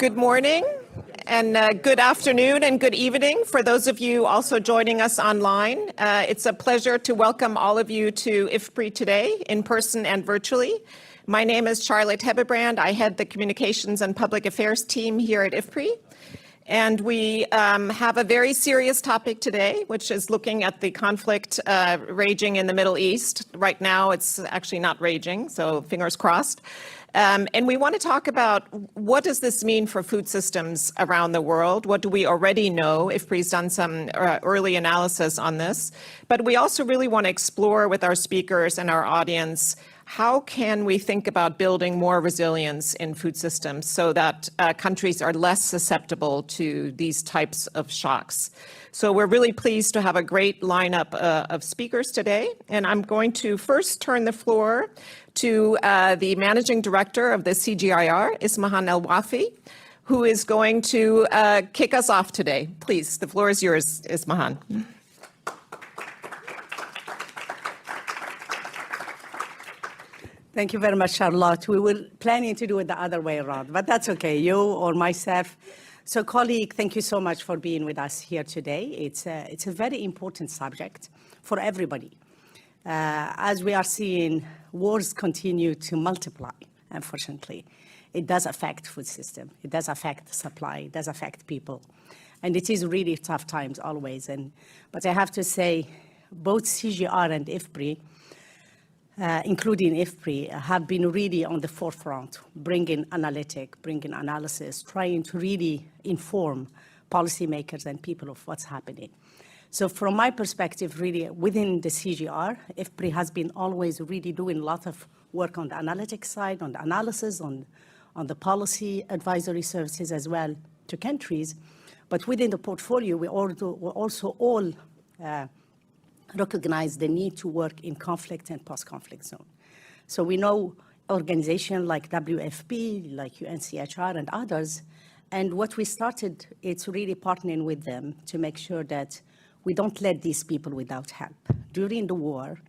Good morning and good afternoon and good evening for those of you also joining us online. It's a pleasure to welcome all of you to IFPRI today, in person and virtually. My name is Charlotte Hebebrand. I head the Communications and Public Affairs team here at IFPRI. And we have a very serious topic today, which is looking at the conflict raging in the Middle East. Right now, it's actually not raging, so fingers crossed. And we want to talk about what does this mean for food systems around the world? What do we already know? IFPRI's done some early analysis on this. But we also really want to explore with our speakers and our audience, how can we think about building more resilience in food systems so that countries are less susceptible to these types of shocks? So we're really pleased to have a great lineup of speakers today. And I'm going to first turn the floor to the Managing Director of the CGIAR, Ismahan El-Wafi, who is going to kick us off today. Please, the floor is yours, Ismahan. Thank you very much, Charlotte. We were planning to do it the other way around, but that's okay, you or myself. So, colleague, thank you so much for being with us here today. It's a very important subject for everybody. As we are seeing, wars continue to multiply, unfortunately. It does affect food system. It does affect supply. It does affect people. And it is really tough times always. But I have to say, both CGR and IFPRI, including IFPRI, have been really on the forefront, bringing analysis, trying to really inform policymakers and people of what's happening. So from my perspective, really, within the CGR, IFPRI has been always really doing a lot of work on the analytics side, on the analysis, on the policy advisory services as well to countries. But within the portfolio, we also all recognize the need to work in conflict and post-conflict zone. So we know organizations like WFP, like UNCHR and others, and what we started, it's really partnering with them to make sure that we don't let these people without help. During the war,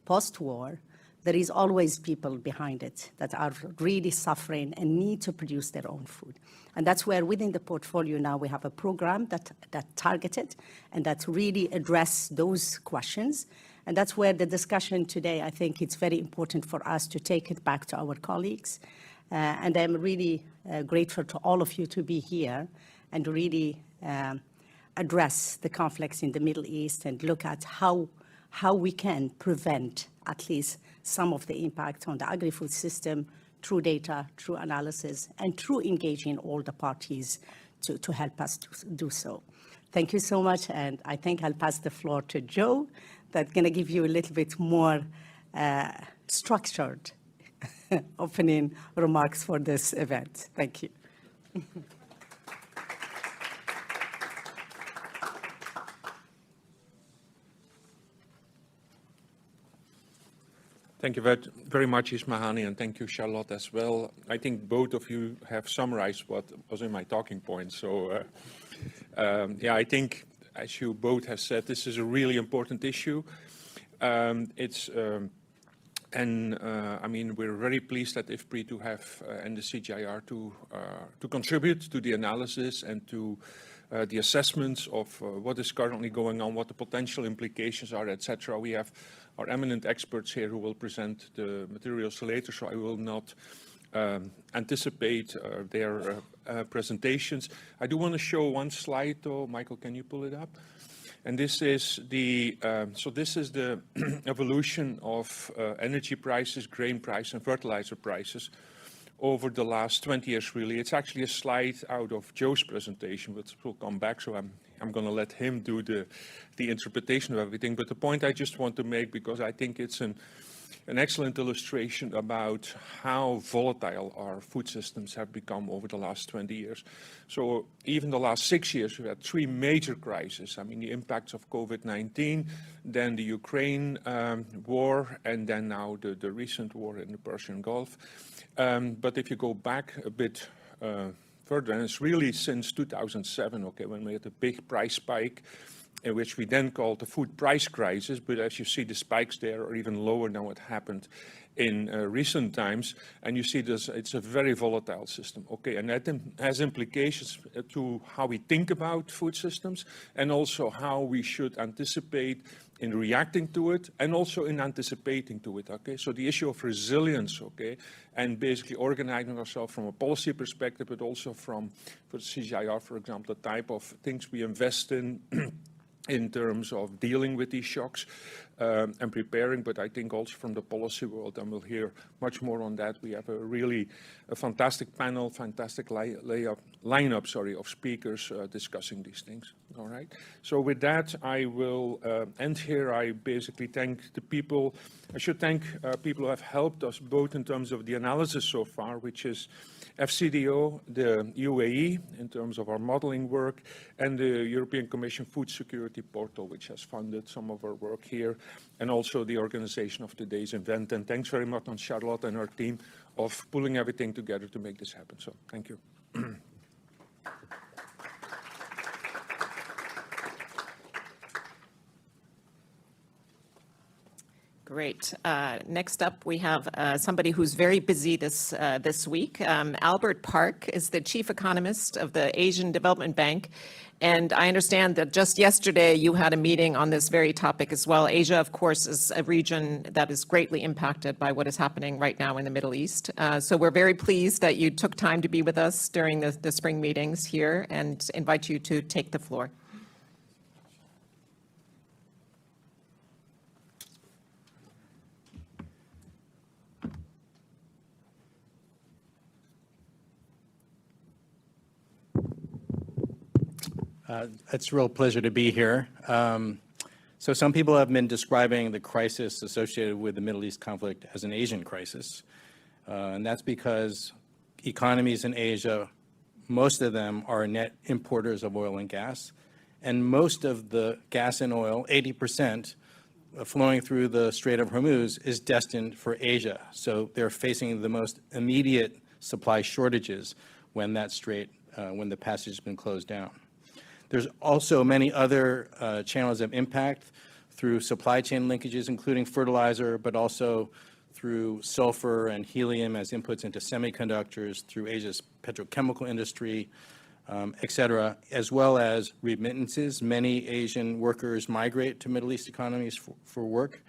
post-war, there is always people behind it that are really suffering and need to produce their own food. And that's where within the portfolio now we have a program that targeted and that really address those questions. And that's where the discussion today, I think it's very important for us to take it back to our colleagues. And I'm really grateful to all of you to be here and really address the conflicts in the Middle East and look at how we can prevent at least some of the impact on the agri-food system through data, through analysis, and through engaging all the parties to help us do so. Thank you so much, and I think I'll pass the floor to Joe, that's going to give you a little bit more structured opening remarks for this event. Thank you. Thank you very much, Ismahani, and thank you, Charlotte, as well. I think both of you have summarized what was in my talking points. So, yeah, I think, as you both have said, this is a really important issue. I mean, we're very pleased at IFPRI to have, and the CGIAR to contribute to the analysis and to the assessments of what is currently going on, what the potential implications are, etc. We have our eminent experts here who will present the materials later, so I will not anticipate their presentations. I do want to show one slide, though. Michael, can you pull it up? And this is the evolution of energy prices, grain price, and fertilizer prices over the last 20 years, really. It's actually a slide out of Joe's presentation, which will come back, so I'm going to let him do the interpretation of everything. But the point I just want to make, because I think it's an excellent illustration about how volatile our food systems have become over the last 20 years. So even the last 6 years, we've had 3 major crises. I mean, the impacts of COVID-19, then the Ukraine war, and then now the recent war in the Persian Gulf. But if you go back a bit further, and it's really since 2007, okay, when we had a big price spike which we then called the food price crisis. But as you see, the spikes there are even lower than what happened in recent times. And you see this, it's a very volatile system. Okay, and that has implications to how we think about food systems and also how we should anticipate in reacting to it and also in anticipating to it, okay? So the issue of resilience, okay, and basically organizing ourselves from a policy perspective, but also from, for the CGIAR, for example, the type of things we invest in terms of dealing with these shocks and preparing, but I think also from the policy world, and we'll hear much more on that. We have a fantastic panel, fantastic lineup of speakers discussing these things. All right. So with that, I will end here. I basically thank the people. I should thank people who have helped us both in terms of the analysis so far, which is FCDO, the UAE, in terms of our modeling work, and the European Commission Food Security Portal, which has funded some of our work here, and also the organization of today's event. And thanks very much on Charlotte and her team of pulling everything together to make this happen. So thank you. Great. Next up, we have somebody who's very busy this week. Albert Park is the chief economist of the Asian Development Bank. And I understand that just yesterday you had a meeting on this very topic as well. Asia, of course, is a region that is greatly impacted by what is happening right now in the Middle East. So we're very pleased that you took time to be with us during the spring meetings here and invite you to take the floor. It's a real pleasure to be here. So some people have been describing the crisis associated with the Middle East conflict as an Asian crisis. And that's because economies in Asia, most of them are net importers of oil and gas. And most of the gas and oil, 80%, flowing through the Strait of Hormuz is destined for Asia. So they're facing the most immediate supply shortages when that strait, when the passage has been closed down. There's also many other channels of impact through supply chain linkages, including fertilizer, but also through sulfur and helium as inputs into semiconductors, through Asia's petrochemical industry, et cetera, as well as remittances. Many Asian workers migrate to Middle East economies for work,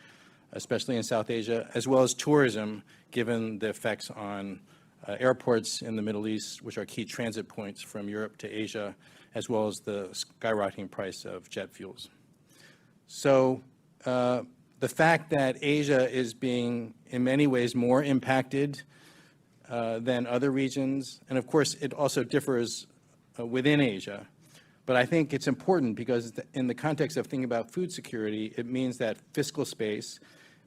especially in South Asia, as well as tourism, given the effects on airports in the Middle East, which are key transit points from Europe to Asia, as well as the skyrocketing price of jet fuels. So the fact that Asia is being, in many ways, more impacted than other regions, and of course, it also differs within Asia. But I think it's important because in the context of thinking about food security, it means that fiscal space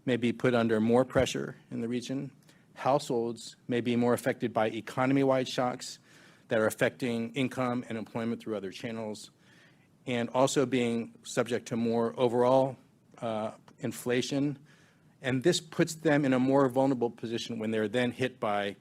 may be put under more pressure in the region. Households may be more affected by economy-wide shocks that are affecting income and employment through other channels, and also being subject to more overall inflation. And this puts them in a more vulnerable position when they're then hit by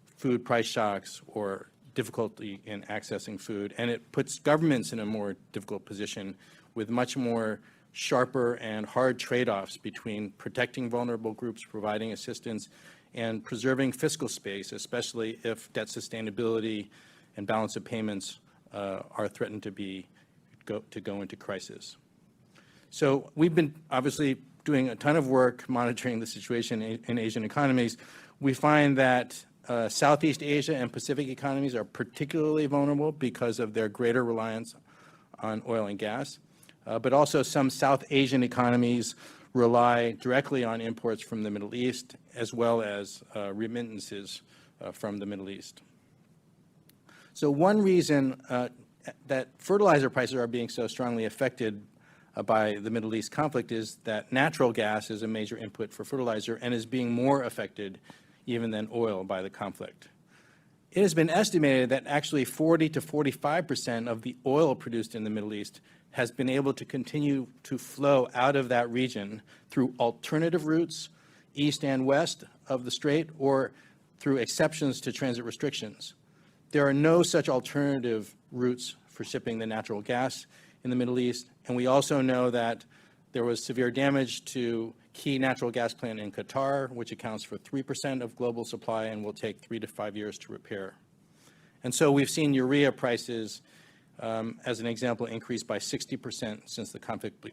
food price shocks or difficulty in accessing food. And it puts governments in a more difficult position with much more sharper and hard trade-offs between protecting vulnerable groups, providing assistance, and preserving fiscal space, especially if debt sustainability and balance of payments are threatened to go into crisis. So we've been obviously doing a ton of work monitoring the situation in Asian economies. We find that Southeast Asia and Pacific economies are particularly vulnerable because of their greater reliance on oil and gas. But also some South Asian economies rely directly on imports from the Middle East, as well as remittances from the Middle East. So one reason that fertilizer prices are being so strongly affected by the Middle East conflict is that natural gas is a major input for fertilizer and is being more affected even than oil by the conflict. It has been estimated that actually 40 to 45% of the oil produced in the Middle East has been able to continue to flow out of that region through alternative routes, east and west of the strait, or through exceptions to transit restrictions. There are no such alternative routes for shipping the natural gas in the Middle East. And we also know that there was severe damage to key natural gas plant in Qatar, which accounts for 3% of global supply and will take 3 to 5 years to repair. And so we've seen urea prices, as an example, increase by 60% since the conflict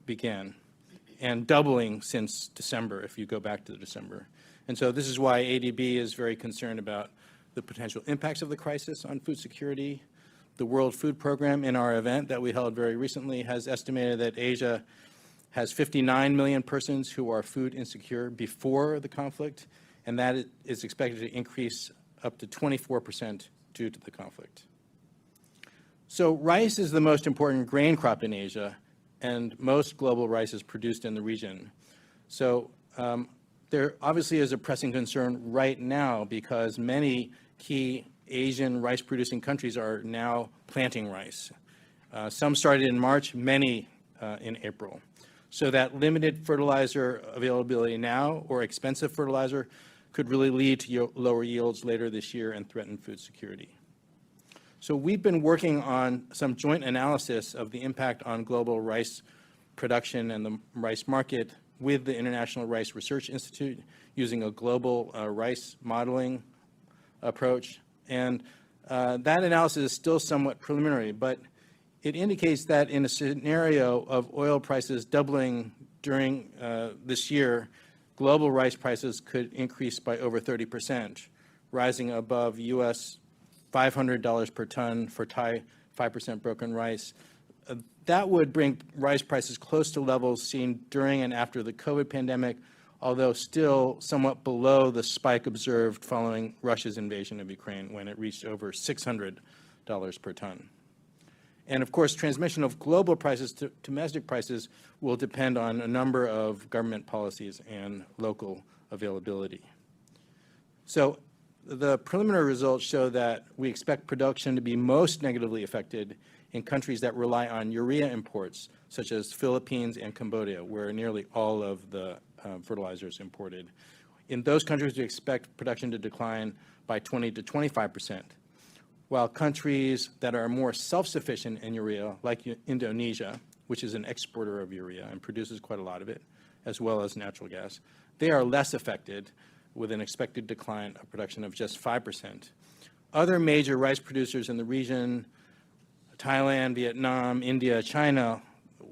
began, and doubling since December, if you go back to December. And so this is why ADB is very concerned about the potential impacts of the crisis on food security. The World Food Program, in our event that we held very recently, has estimated that Asia has 59 million persons who are food insecure before the conflict, and that is expected to increase up to 24% due to the conflict. So rice is the most important grain crop in Asia, and most global rice is produced in the region. So there obviously is a pressing concern right now because many key Asian rice-producing countries are now planting rice. Some started in March, many in April. So that limited fertilizer availability now or expensive fertilizer could really lead to lower yields later this year and threaten food security. So we've been working on some joint analysis of the impact on global rice production and the rice market with the International Rice Research Institute using a global rice modeling approach. And that analysis is still somewhat preliminary, but it indicates that in a scenario of oil prices doubling during this year, global rice prices could increase by over 30%, rising above US $500 per ton for Thai 5% broken rice. That would bring rice prices close to levels seen during and after the COVID pandemic, although still somewhat below the spike observed following Russia's invasion of Ukraine when it reached over $600 per ton. And of course, transmission of global prices to domestic prices will depend on a number of government policies and local availability. So the preliminary results show that we expect production to be most negatively affected in countries that rely on urea imports, such as Philippines and Cambodia, where nearly all of the fertilizer is imported. In those countries, we expect production to decline by 20 to 25%. While countries that are more self-sufficient in urea, like Indonesia, which is an exporter of urea and produces quite a lot of it, as well as natural gas, they are less affected with an expected decline of production of just 5%. Other major rice producers in the region, Thailand, Vietnam, India, China,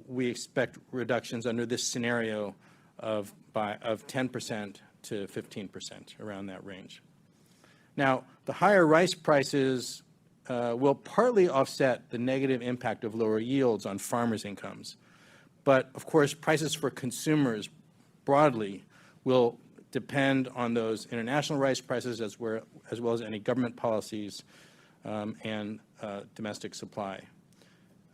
we expect reductions under this scenario of 10% to 15%, around that range. Now, the higher rice prices will partly offset the negative impact of lower yields on farmers' incomes. But of course, prices for consumers broadly will depend on those international rice prices as well as any government policies and domestic supply.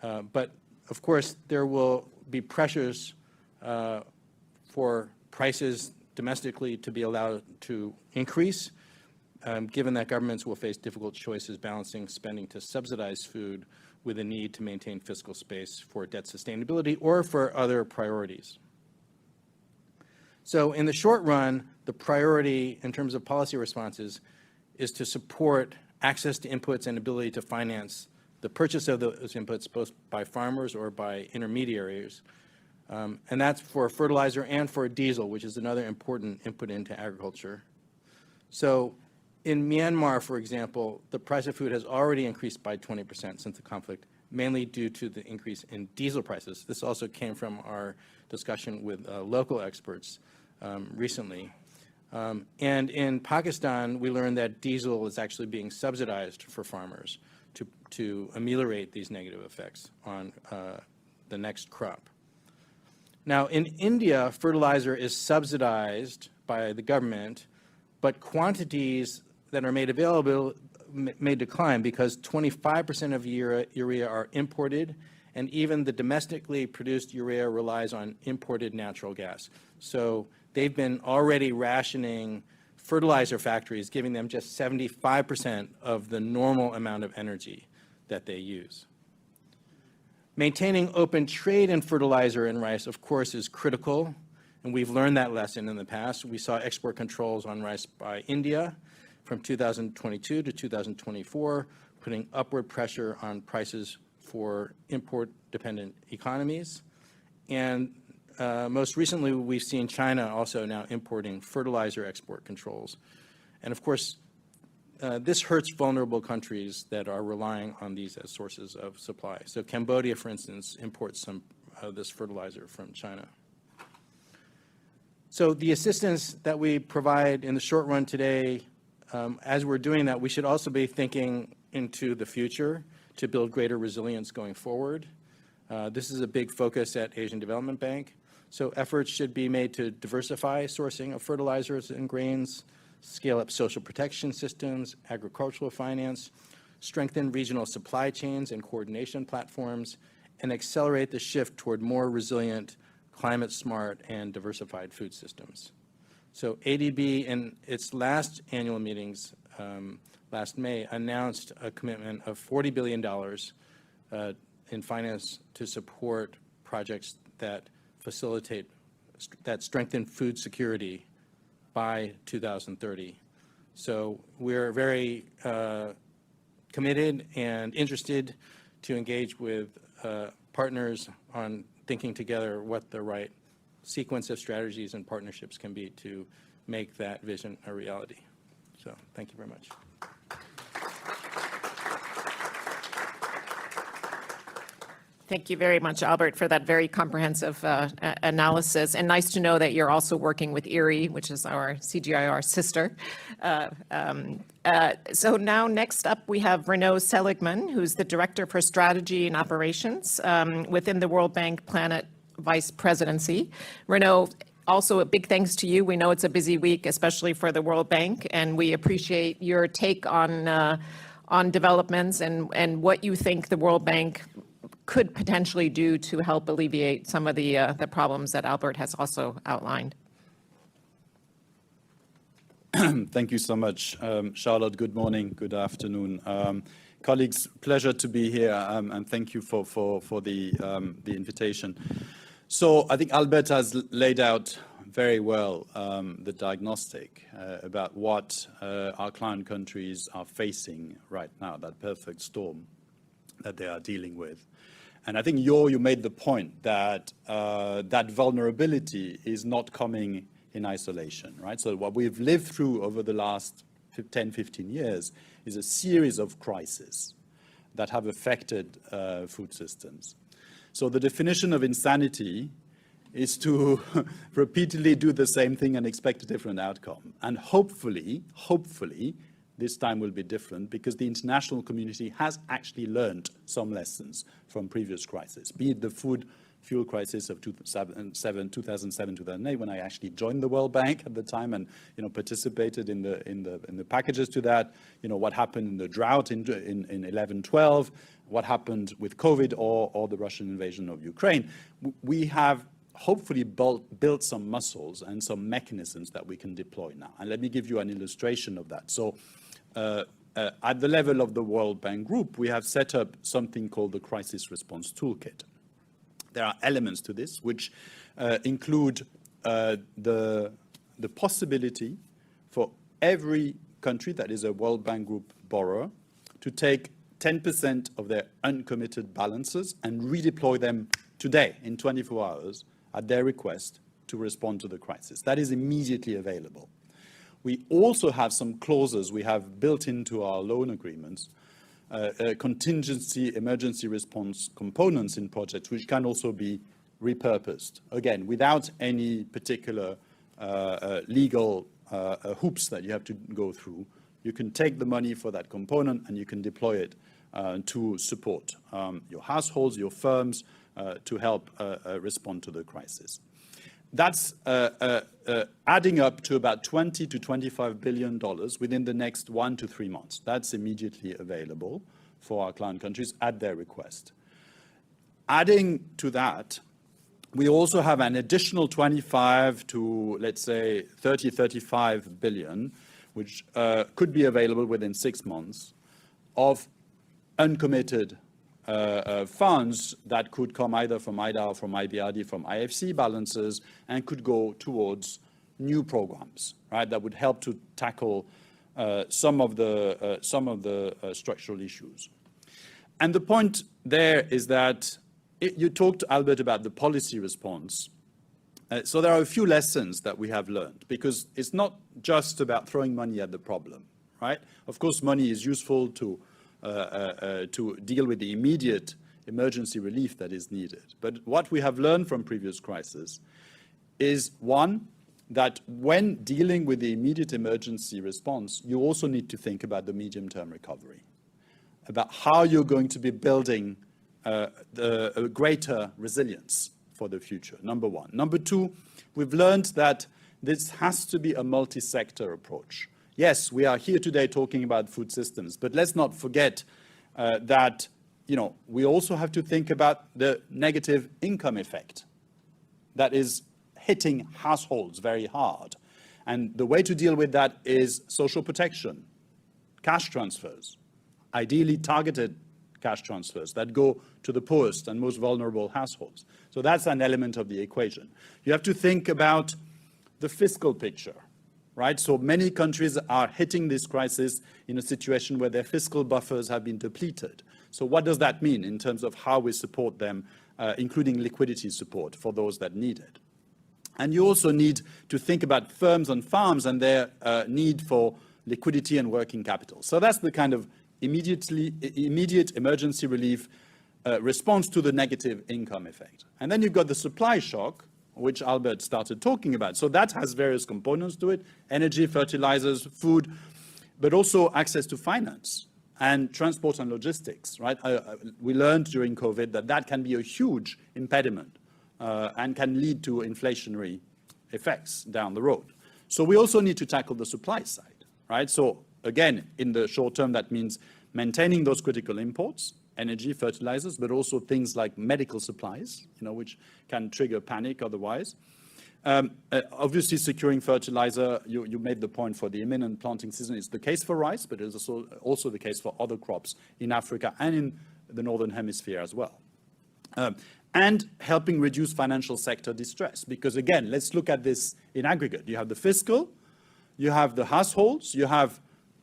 But of course, there will be pressures for prices domestically to be allowed to increase, given that governments will face difficult choices balancing spending to subsidize food with a need to maintain fiscal space for debt sustainability or for other priorities. So in the short run, the priority in terms of policy responses is to support access to inputs and ability to finance the purchase of those inputs both by farmers or by intermediaries. And that's for fertilizer and for diesel, which is another important input into agriculture. So in Myanmar, for example, the price of food has already increased by 20% since the conflict, mainly due to the increase in diesel prices. This also came from our discussion with local experts recently. And in Pakistan, we learned that diesel is actually being subsidized for farmers to ameliorate these negative effects on the next crop. Now, in India, fertilizer is subsidized by the government, but quantities that are made available may decline because 25% of urea are imported, and even the domestically produced urea relies on imported natural gas. So they've been already rationing fertilizer factories, giving them just 75% of the normal amount of energy that they use. Maintaining open trade in fertilizer and rice, of course, is critical, and we've learned that lesson in the past. We saw export controls on rice by India from 2022 to 2024, putting upward pressure on prices for import-dependent economies. And most recently, we've seen China also now importing fertilizer export controls. And of course, this hurts vulnerable countries that are relying on these as sources of supply. So Cambodia, for instance, imports some of this fertilizer from China. So the assistance that we provide in the short run today, as we're doing that, we should also be thinking into the future to build greater resilience going forward. This is a big focus at Asian Development Bank. So efforts should be made to diversify sourcing of fertilizers and grains, scale up social protection systems, agricultural finance, strengthen regional supply chains and coordination platforms, and accelerate the shift toward more resilient, climate-smart, and diversified food systems. So ADB, in its last annual meetings last May, announced a commitment of $40 billion in finance to support projects that facilitate, that strengthen food security by 2030. So we're very committed and interested to engage with partners on thinking together what the right sequence of strategies and partnerships can be to make that vision a reality. So thank you very much. Thank you very much, Albert, for that very comprehensive analysis. And nice to know that you're also working with ERIE, which is our CGIAR sister. So now next up, we have Renaud Seligman, who's the Director for Strategy and Operations within the World Bank Planet Vice Presidency. Renaud, also a big thanks to you. We know it's a busy week, especially for the World Bank, and we appreciate your take on developments and what you think the World Bank could potentially do to help alleviate some of the problems that Albert has also outlined. Thank you so much, Charlotte. Good morning, good afternoon. Colleagues, pleasure to be here, and thank you for the invitation. So I think Albert has laid out very well the diagnostic about what our client countries are facing right now, that perfect storm that they are dealing with. And I think you made the point that that vulnerability is not coming in isolation, right? So what we've lived through over the last 10, 15 years is a series of crises that have affected food systems. So the definition of insanity is to repeatedly do the same thing and expect a different outcome. And hopefully, this time will be different because the international community has actually learned some lessons from previous crises, be it the fuel crisis of 2007, 2008, when I actually joined the World Bank at the time and participated in the packages to that. What happened in the drought in 11-12, what happened with COVID or the Russian invasion of Ukraine. We have hopefully built some muscles and some mechanisms that we can deploy now. And let me give you an illustration of that. So at the level of the World Bank Group, we have set up something called the Crisis Response Toolkit. There are elements to this which include the possibility for every country that is a World Bank Group borrower to take 10% of their uncommitted balances and redeploy them today in 24 hours at their request to respond to the crisis. That is immediately available. We also have some clauses we have built into our loan agreements, contingency emergency response components in projects which can also be repurposed, again, without any particular legal hoops that you have to go through. You can take the money for that component and you can deploy it to support your households, your firms, to help respond to the crisis. That's adding up to about $20 to $25 billion within the next 1 to 3 months. That's immediately available for our client countries at their request. Adding to that, we also have an additional 25 to, let's say, 30, 35 billion, which could be available within 6 months of uncommitted funds that could come either from IDA, from IBRD, from IFC balances, and could go towards new programs, right, that would help to tackle some of the structural issues. And the point there is that you talked, Albert, about the policy response. So there are a few lessons that we have learned, because it's not just about throwing money at the problem, right? Of course, money is useful to deal with the immediate emergency relief that is needed. But what we have learned from previous crises is, one, that when dealing with the immediate emergency response, you also need to think about the medium-term recovery, about how you're going to be building a greater resilience for the future, number one. Number two, we've learned that this has to be a multi-sector approach. Yes, we are here today talking about food systems, but let's not forget that we also have to think about the negative income effect that is hitting households very hard. And the way to deal with that is social protection, cash transfers, ideally targeted cash transfers that go to the poorest and most vulnerable households. So that's an element of the equation. You have to think about the fiscal picture, right? So many countries are hitting this crisis in a situation where their fiscal buffers have been depleted. So what does that mean in terms of how we support them, including liquidity support for those that need it? And you also need to think about firms and farms and their need for liquidity and working capital. So that's the kind of immediate emergency relief response to the negative income effect. And then you've got the supply shock, which Albert started talking about. So that has various components to it: energy, fertilizers, food, but also access to finance and transport and logistics, right? We learned during COVID that can be a huge impediment and can lead to inflationary effects down the road. So we also need to tackle the supply side, right? So again, in the short term, that means maintaining those critical imports, energy, fertilizers, but also things like medical supplies, which can trigger panic otherwise. Obviously, securing fertilizer, you made the point for the imminent planting season. It's the case for rice, but it's also the case for other crops in Africa and in the Northern Hemisphere as well. And helping reduce financial sector distress. Because again, let's look at this in aggregate. You have the fiscal, you have the households, you have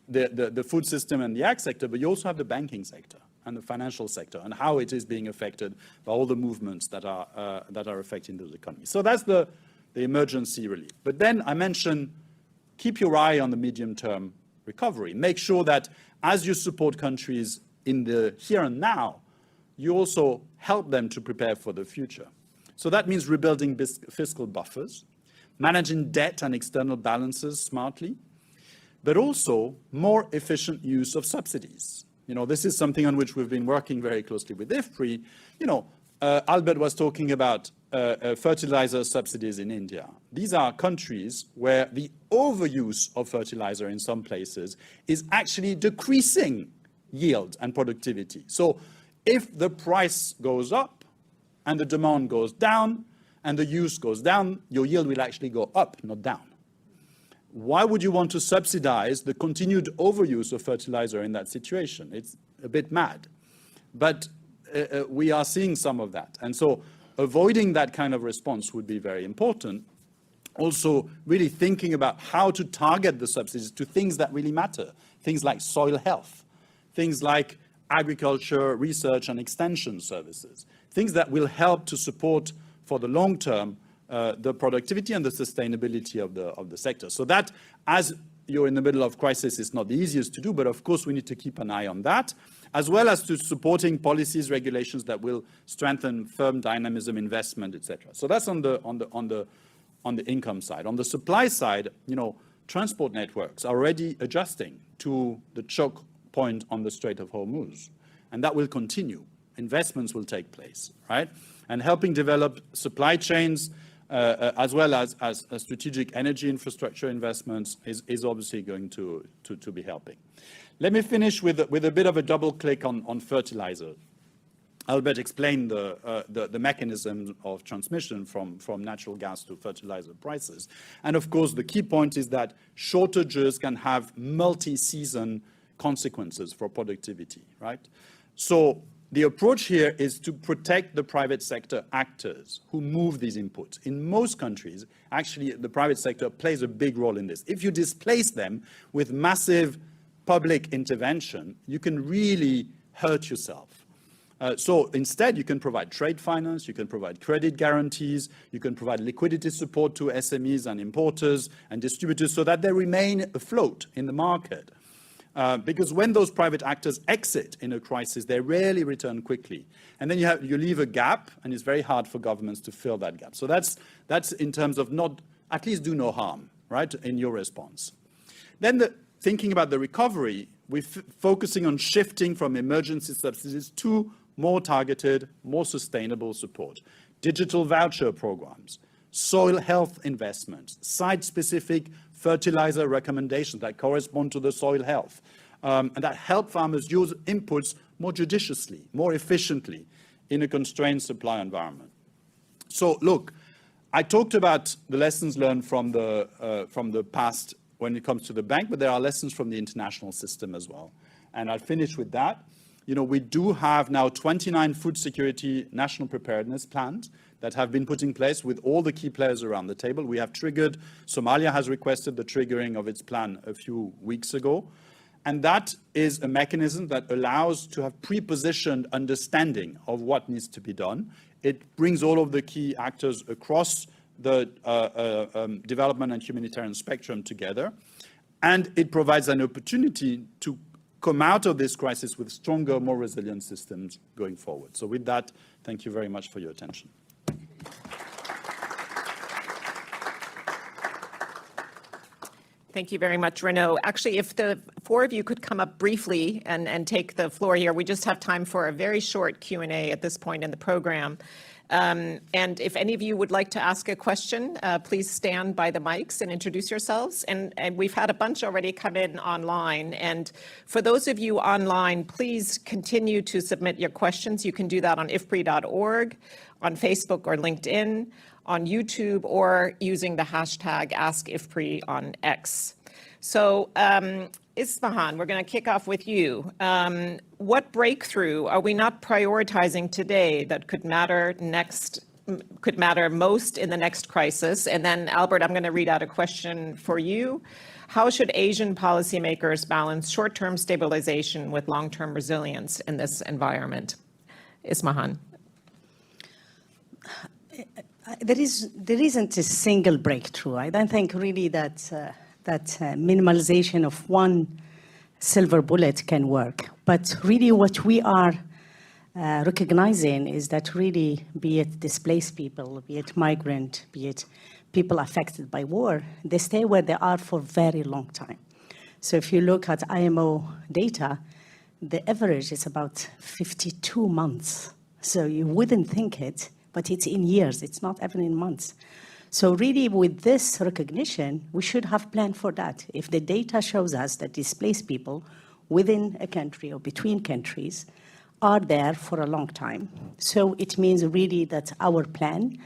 the food system and the ag sector, but you also have the banking sector and the financial sector and how it is being affected by all the movements that are affecting those economies. So that's the emergency relief. But then I mentioned, keep your eye on the medium-term recovery. Make sure that as you support countries in the here and now, you also help them to prepare for the future. So that means rebuilding fiscal buffers, managing debt and external balances smartly, but also more efficient use of subsidies. This is something on which we've been working very closely with IFPRI. Albert was talking about fertilizer subsidies in India. These are countries where the overuse of fertilizer in some places is actually decreasing yield and productivity. So if the price goes up and the demand goes down and the use goes down, your yield will actually go up, not down. Why would you want to subsidize the continued overuse of fertilizer in that situation? It's a bit mad. But we are seeing some of that. And so avoiding that kind of response would be very important. Also, really thinking about how to target the subsidies to things that really matter, things like soil health, things like agriculture, research and extension services, things that will help to support for the long term the productivity and the sustainability of the sector. So that, as you're in the middle of crisis, is not the easiest to do, but of course we need to keep an eye on that, as well as to supporting policies, regulations that will strengthen firm dynamism, investment, etc. So that's on the income side. On the supply side, transport networks are already adjusting to the choke point on the Strait of Hormuz, and that will continue. Investments will take place, right? And helping develop supply chains as well as strategic energy infrastructure investments is obviously going to be helping. Let me finish with a bit of a double click on fertilizer. Albert explained the mechanism of transmission from natural gas to fertilizer prices. And of course, the key point is that shortages can have multi-season consequences for productivity, right? So the approach here is to protect the private sector actors who move these inputs. In most countries, actually, the private sector plays a big role in this. If you displace them with massive public intervention, you can really hurt yourself. So instead, you can provide trade finance, you can provide credit guarantees, you can provide liquidity support to SMEs and importers and distributors so that they remain afloat in the market. Because when those private actors exit in a crisis, they rarely return quickly. And then you leave a gap, and it's very hard for governments to fill that gap. So that's in terms of not, at least do no harm, right, in your response. Then thinking about the recovery, we're focusing on shifting from emergency subsidies to more targeted, more sustainable support. Digital voucher programs, soil health investments, site-specific fertilizer recommendations that correspond to the soil health, and that help farmers use inputs more judiciously, more efficiently in a constrained supply environment. So look, I talked about the lessons learned from the past when it comes to the bank, but there are lessons from the international system as well. And I'll finish with that. You know, we do have now 29 food security national preparedness plans that have been put in place with all the key players around the table. We have triggered, Somalia has requested the triggering of its plan a few weeks ago. And that is a mechanism that allows to have pre-positioned understanding of what needs to be done. It brings all of the key actors across the development and humanitarian spectrum together. And it provides an opportunity to come out of this crisis with stronger, more resilient systems going forward. So with that, thank you very much for your attention. Thank you very much, Renaud. Actually, if the four of you could come up briefly and take the floor here, we just have time for a very short Q&A at this point in the program. And if any of you would like to ask a question, please stand by the mics and introduce yourselves. And we've had a bunch already come in online. And for those of you online, please continue to submit your questions. You can do that on ifpri.org, on Facebook or LinkedIn, on YouTube, or using the hashtag AskIFPRI on X. So Ismahan, we're going to kick off with you. What breakthrough are we not prioritizing today that could matter most in the next crisis? And then Albert, I'm going to read out a question for you. How should Asian policymakers balance short-term stabilization with long-term resilience in this environment? Ismahan. There isn't a single breakthrough. I don't think really that minimalization of one silver bullet can work. But really what we are recognizing is that really, be it displaced people, be it migrant, be it people affected by war, they stay where they are for a very long time. So if you look at IMO data, the average is about 52 months. So you wouldn't think it, but it's in years, it's not even in months. So really with this recognition, we should have planned for that. If the data shows us that displaced people within a country or between countries are there for a long time. So it means really that our plan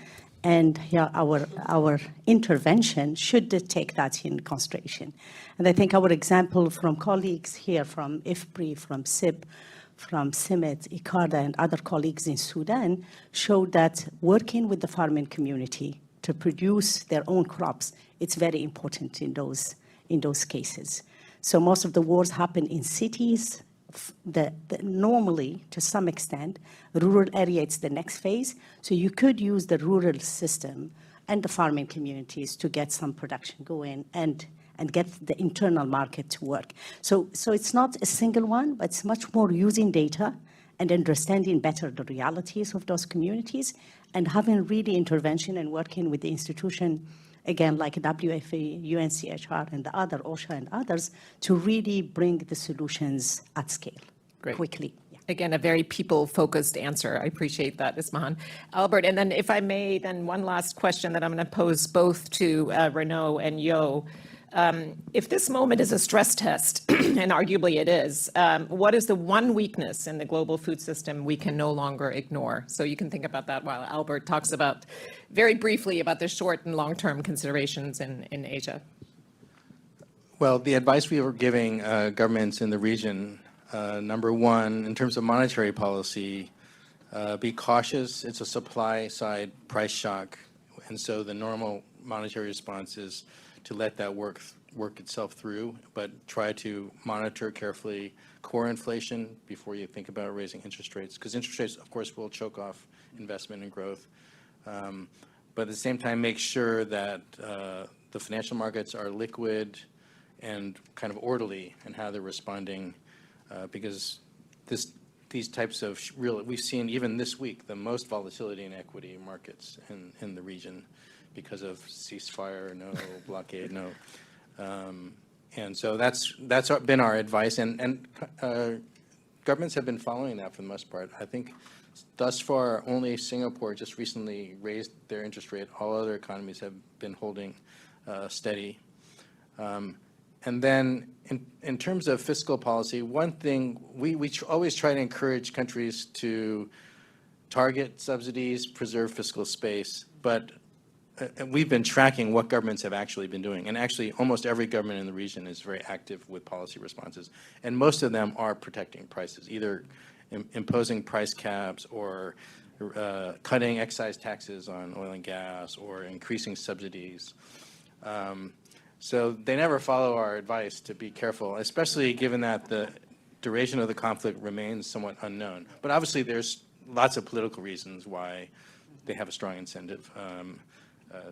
and our intervention should take that in consideration. And I think our example from colleagues here from IFPRI, from SIP, from CIMET, ICARDA, and other colleagues in Sudan showed that working with the farming community to produce their own crops, it's very important in those cases. So most of the wars happen in cities. Normally, to some extent, rural area, it's the next phase. So you could use the rural system and the farming communities to get some production going and get the internal market to work. So it's not a single one, but it's much more using data and understanding better the realities of those communities and having really intervention and working with the institution, again, like WFA, UNCHR, and the other, OSHA and others, to really bring the solutions at scale, quickly. Yeah. Again, a very people-focused answer. I appreciate that, Ismahan. Albert, and then if I may, then one last question that I'm going to pose both to Renaud and Yo. If this moment is a stress test, and arguably it is, what is the one weakness in the global food system we can no longer ignore? So you can think about that while Albert talks about, very briefly, about the short and long-term considerations in Asia. Well, the advice we were giving governments in the region, number one, in terms of monetary policy, be cautious. It's a supply-side price shock. And so the normal monetary response is to let that work itself through, but try to monitor carefully core inflation before you think about raising interest rates, because interest rates, of course, will choke off investment and growth. But at the same time, make sure that the financial markets are liquid and kind of orderly in how they're responding, because these types of we've seen even this week the most volatility in equity markets in the region because of ceasefire, no blockade, no. And so that's been our advice, and governments have been following that for the most part. I think thus far only Singapore just recently raised their interest rate. All other economies have been holding steady. And then in terms of fiscal policy, one thing, we always try to encourage countries to target subsidies, preserve fiscal space, but we've been tracking what governments have actually been doing. And actually, almost every government in the region is very active with policy responses. And most of them are protecting prices, either imposing price caps or cutting excise taxes on oil and gas or increasing subsidies. So they never follow our advice to be careful, especially given that the duration of the conflict remains somewhat unknown. But obviously, there's lots of political reasons why they have a strong incentive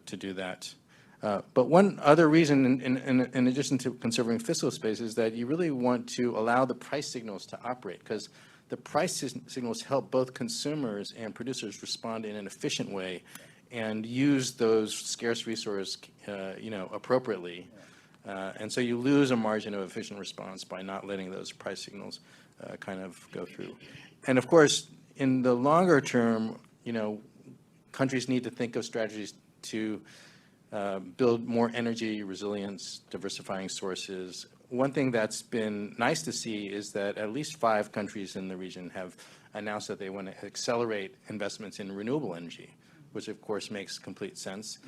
to do that. But one other reason, in addition to conserving fiscal space, is that you really want to allow the price signals to operate, because the price signals help both consumers and producers respond in an efficient way and use those scarce resources, appropriately. And so you lose a margin of efficient response by not letting those price signals kind of go through. And of course, in the longer term, countries need to think of strategies to build more energy resilience, diversifying sources. One thing that's been nice to see is that at least 5 countries in the region have announced that they want to accelerate investments in renewable energy, which of course makes complete sense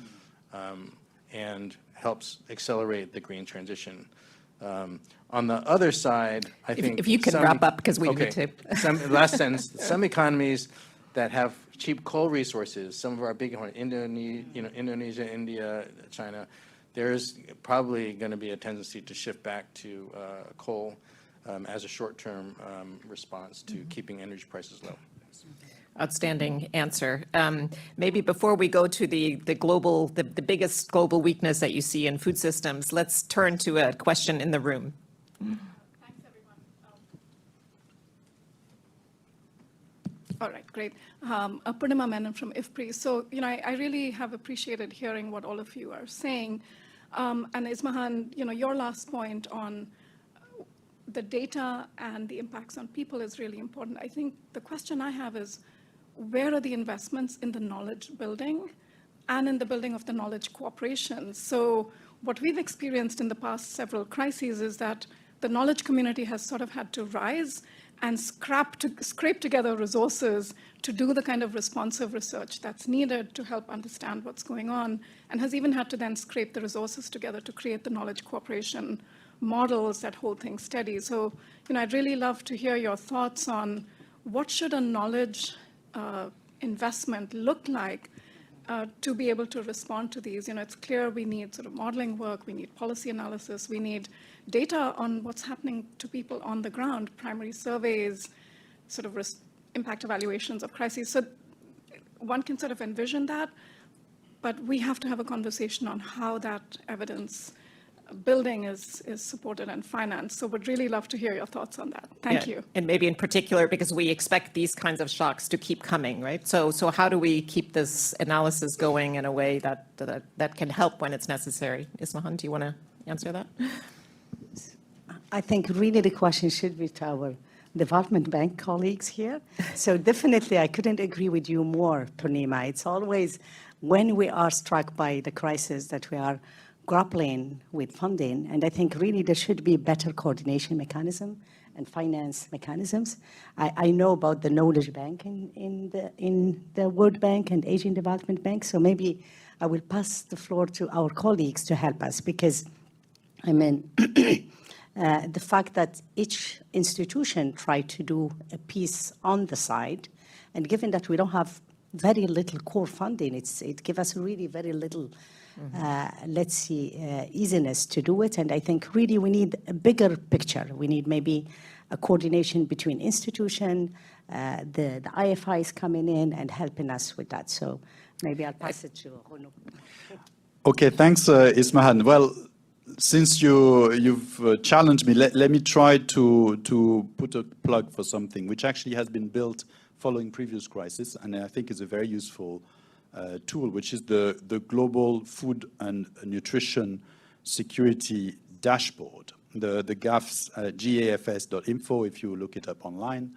and helps accelerate the green transition. On the other side, I think— If you can wrap up, because we need to. Last sentence, some economies that have cheap coal resources, some of our big ones, Indonesia, India, China, there's probably going to be a tendency to shift back to coal as a short-term response to keeping energy prices low. Outstanding answer. Maybe before we go to the biggest global weakness that you see in food systems, let's turn to a question in the room. Thanks, everyone. All right, great. Purnima Menon from IFPRI. So, I really have appreciated hearing what all of you are saying. And Ismahan, your last point on the data and the impacts on people is really important. I think the question I have is, where are the investments in the knowledge building and in the building of the knowledge cooperation? So what we've experienced in the past several crises is that the knowledge community has sort of had to rise and scrape together resources to do the kind of responsive research that's needed to help understand what's going on, and has even had to then scrape the resources together to create the knowledge cooperation models that hold things steady. So, I'd really love to hear your thoughts on what should a knowledge investment look like to be able to respond to these. It's clear we need sort of modeling work, we need policy analysis, we need data on what's happening to people on the ground, primary surveys, sort of impact evaluations of crises. So one can sort of envision that, but we have to have a conversation on how that evidence building is supported and financed. So would really love to hear your thoughts on that. Thank you. And maybe in particular, because we expect these kinds of shocks to keep coming, right? So how do we keep this analysis going in a way that can help when it's necessary? Ismahan, do you want to answer that? I think really the question should be to our development bank colleagues here. So definitely I couldn't agree with you more, Purnima. It's always when we are struck by the crisis that we are grappling with funding, and I think really there should be better coordination mechanism and finance mechanisms. I know about the knowledge bank in the World Bank and Asian Development Bank, so maybe I will pass the floor to our colleagues to help us, because the fact that each institution tried to do a piece on the side, and given that we don't have very little core funding, it gives us really very little let's see, easiness to do it. And I think really we need a bigger picture. We need maybe a coordination between institution, the IFIs coming in and helping us with that. So maybe I'll pass it to Renaud. Okay, thanks, Ismahan. Well, since you've challenged me, let me try to put a plug for something which actually has been built following previous crisis, and I think is a very useful tool, which is the Global Food and Nutrition Security Dashboard, the GAFS, gafs.info, if you look it up online.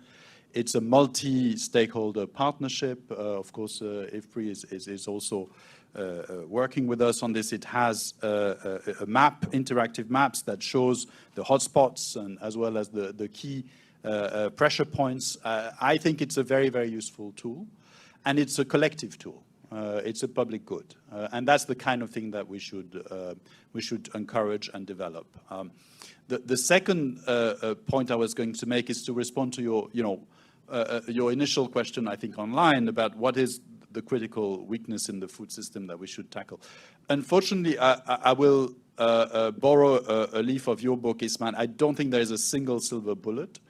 It's a multi-stakeholder partnership. Of course, IFPRI is also working with us on this. It has a map, interactive maps that shows the hotspots and as well as the key pressure points. I think it's a very, very useful tool, and it's a collective tool. It's a public good, and that's the kind of thing that we should encourage and develop. The second point I was going to make is to respond to your initial question, I think, online about what is the critical weakness in the food system that we should tackle. Unfortunately, I will borrow a leaf of your book, Isman. I don't think there is a single silver bullet.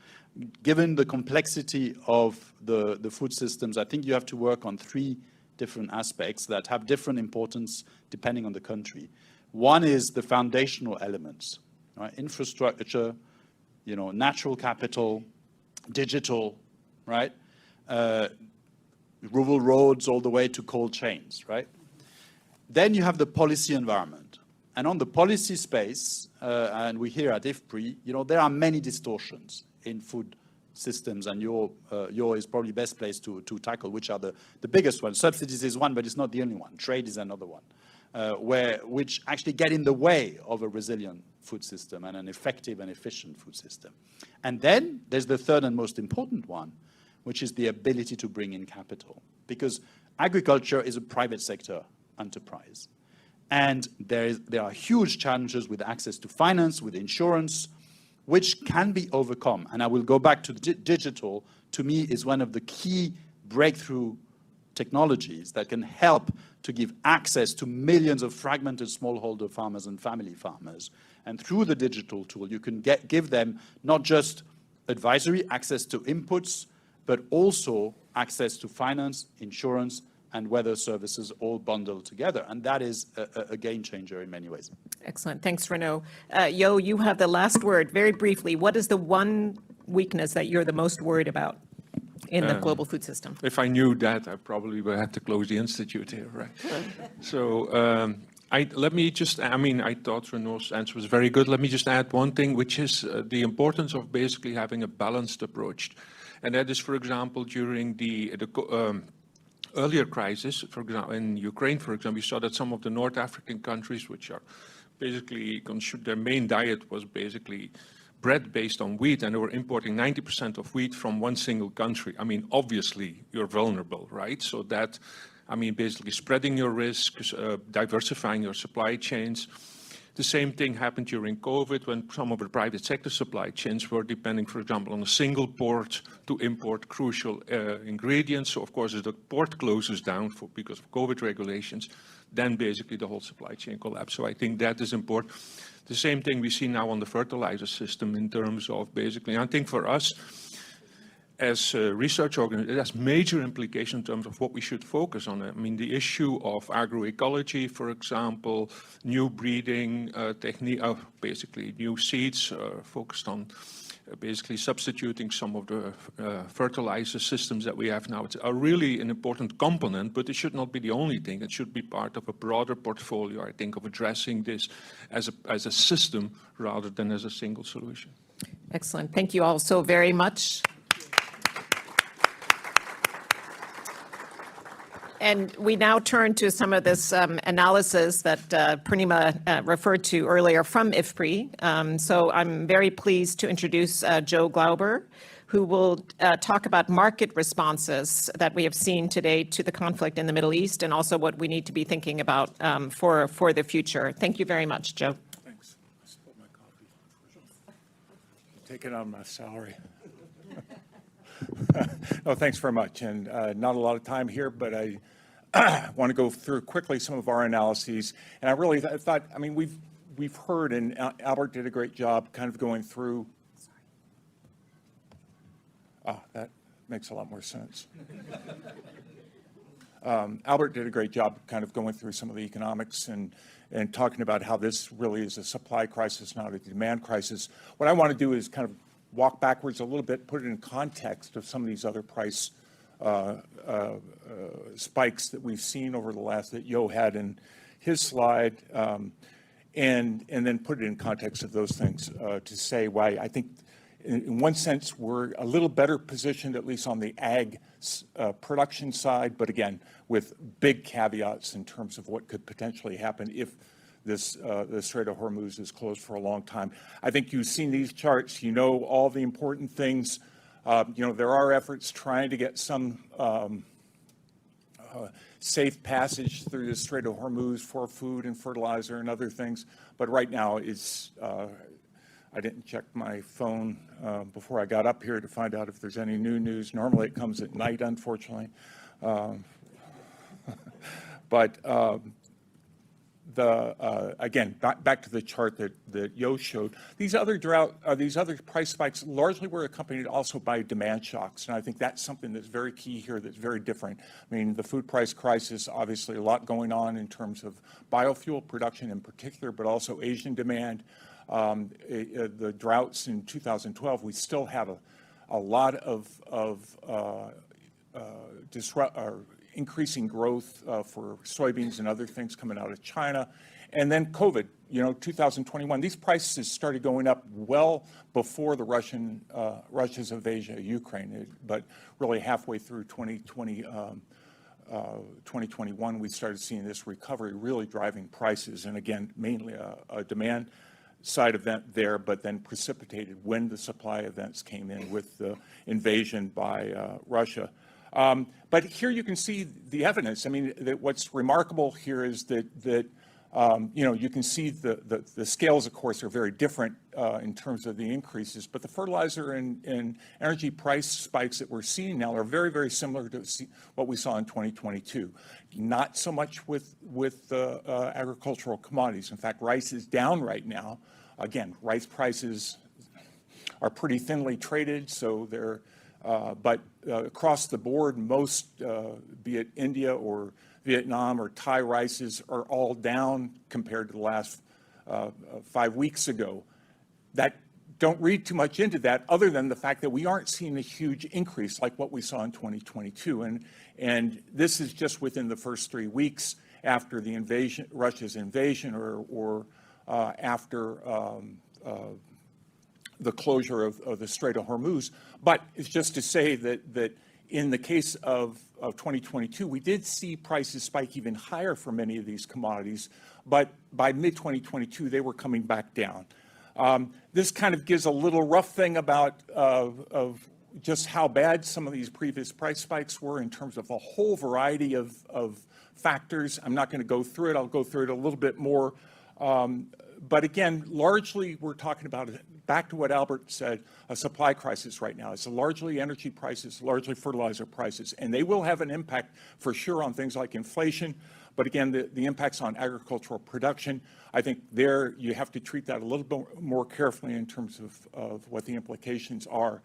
Given the complexity of the food systems, I think you have to work on three different aspects that have different importance depending on the country. One is the foundational elements, right? Infrastructure, natural capital, digital, right? Rural roads all the way to cold chains, right? Then you have the policy environment. And on the policy space, and we here at IFPRI, there are many distortions in food systems, and your is probably best placed to tackle, which are the biggest ones. Subsidies is one, but it's not the only one. Trade is another one, which actually get in the way of a resilient food system and an effective and efficient food system. And then there's the third and most important one, which is the ability to bring in capital, because agriculture is a private sector enterprise. And there are huge challenges with access to finance, with insurance, which can be overcome. And I will go back to the digital, to me, is one of the key breakthrough technologies that can help to give access to millions of fragmented smallholder farmers and family farmers. And through the digital tool, you can give them not just advisory, access to inputs, but also access to finance, insurance, and weather services all bundled together. And that is a game changer in many ways. Excellent. Thanks, Renaud. Yo, you have the last word. Very briefly, what is the one weakness that you're the most worried about in the global food system? If I knew that, I probably would have to close the institute here, right? So let me just, I thought Renaud's answer was very good. Let me just add one thing, which is the importance of basically having a balanced approach. And that is, for example, during the earlier crisis, for example, in Ukraine, for example, you saw that some of the North African countries, which are basically, their main diet was basically bread based on wheat, and they were importing 90% of wheat from one single country. Obviously, you're vulnerable, right? So that, basically spreading your risks, diversifying your supply chains. The same thing happened during COVID when some of the private sector supply chains were depending, for example, on a single port to import crucial ingredients. So, of course, if the port closes down because of COVID regulations, then basically the whole supply chain collapses. So I think that is important. The same thing we see now on the fertilizer system in terms of basically, I think for us, as a research organization, it has major implications in terms of what we should focus on. The issue of agroecology, for example, new breeding technique, basically new seeds focused on basically substituting some of the fertilizer systems that we have now. It's a really an important component, but it should not be the only thing. It should be part of a broader portfolio, I think, of addressing this as a system rather than as a single solution. Excellent. Thank you all so very much. And we now turn to some of this analysis that Purnima referred to earlier from IFPRI. So I'm very pleased to introduce Joe Glauber, who will talk about market responses that we have seen today to the conflict in the Middle East, and also what we need to be thinking about for the future. Thank you very much, Joe. Thanks. I spilled my coffee. Take it on my salary. No, thanks very much. And not a lot of time here, but want to go through quickly some of our analyses. And I really thought, I mean, we've heard, and Albert did a great job kind of going through. That makes a lot more sense. Albert did a great job kind of going through some of the economics and talking about how this really is a supply crisis, not a demand crisis. What I want to do is kind of walk backwards a little bit, put it in context of some of these other price spikes that we've seen over the last, that Yo had in his slide, and then put it in context of those things to say why I think in one sense we're a little better positioned, at least on the ag production side, but again, with big caveats in terms of what could potentially happen if this the Strait of Hormuz is closed for a long time. I think you've seen these charts, you know all the important things. You know, there are efforts trying to get some safe passage through the Strait of Hormuz for food and fertilizer and other things, but right now it's I didn't check my phone before I got up here to find out if there's any new news. Normally it comes at night, unfortunately. But again, back to the chart that Yo showed, these other price spikes largely were accompanied also by demand shocks. And I think that's something that's very key here, that's very different. I mean, the food price crisis, obviously a lot going on in terms of biofuel production in particular, but also Asian demand. The droughts in 2012, we still have a lot of increasing growth for soybeans and other things coming out of China. And then COVID, you know, 2021, these prices started going up well before the Russia's invasion of Ukraine, but really halfway through 2021, we started seeing this recovery really driving prices. And again, mainly a demand side event there, but then precipitated when the supply events came in with the invasion by Russia. But here you can see the evidence. I mean, what's remarkable here is that you know, you can see the scales, of course, are very different in terms of the increases, but the fertilizer and energy price spikes that we're seeing now are very, very similar to what we saw in 2022. Not so much with agricultural commodities. In fact, rice is down right now. Again, rice prices are pretty thinly traded, so they're, but across the board, most, be it India or Vietnam or Thai rices, are all down compared to the last 5 weeks ago. That don't read too much into that, other than the fact that we aren't seeing a huge increase like what we saw in 2022. And this is just within the first 3 weeks after the invasion, Russia's invasion, or after the closure of the Strait of Hormuz. But it's just to say that in the case of 2022, we did see prices spike even higher for many of these commodities, but by mid-2022, they were coming back down. This kind of gives a little rough thing about of just how bad some of these previous price spikes were in terms of a whole variety of factors. I'm not going to go through it. I'll go through it a little bit more. But again, largely we're talking about, back to what Albert said, a supply crisis right now. It's largely energy prices, largely fertilizer prices, and they will have an impact for sure on things like inflation. But again, the impacts on agricultural production, I think there you have to treat that a little bit more carefully in terms of what the implications are.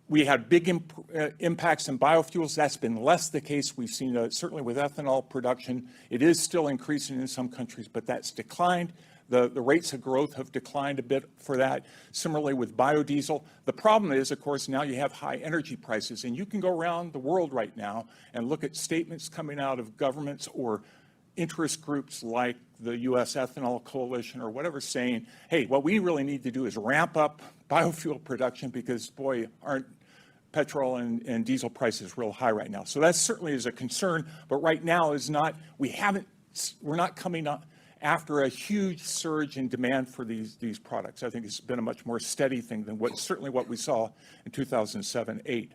We had big impacts in biofuels. That's been less the case. We've seen certainly with ethanol production, it is still increasing in some countries, but that's declined. The rates of growth have declined a bit for that. Similarly with biodiesel. The problem is, of course, now you have high energy prices, and you can go around the world right now and look at statements coming out of governments or interest groups like the U.S. Ethanol Coalition or whatever, saying, hey, what we really need to do is ramp up biofuel production because, boy, aren't petrol and diesel prices real high right now. So that certainly is a concern, but right now is not, we're not coming up after a huge surge in demand for these products. I think it's been a much more steady thing than certainly what we saw in 2007-8.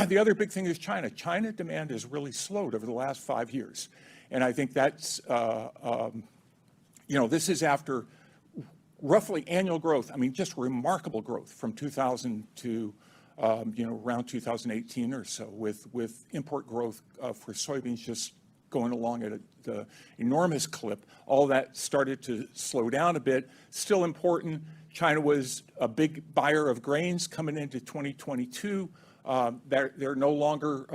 The other big thing is China. China demand has really slowed over the last 5 years. And I think that's, you know, this is after roughly annual growth. I mean, just remarkable growth from 2000 to around 2018 or so, with import growth for soybeans just going along at an enormous clip. All that started to slow down a bit. Still important. China was a big buyer of grains coming into 2022. They're no longer,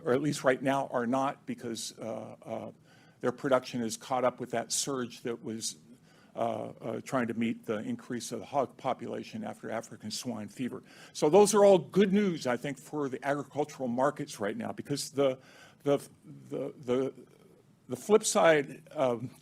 or at least right now, are not, because their production is caught up with that surge that was trying to meet the increase of the hog population after African swine fever. So those are all good news, I think, for the agricultural markets right now, because the flip side,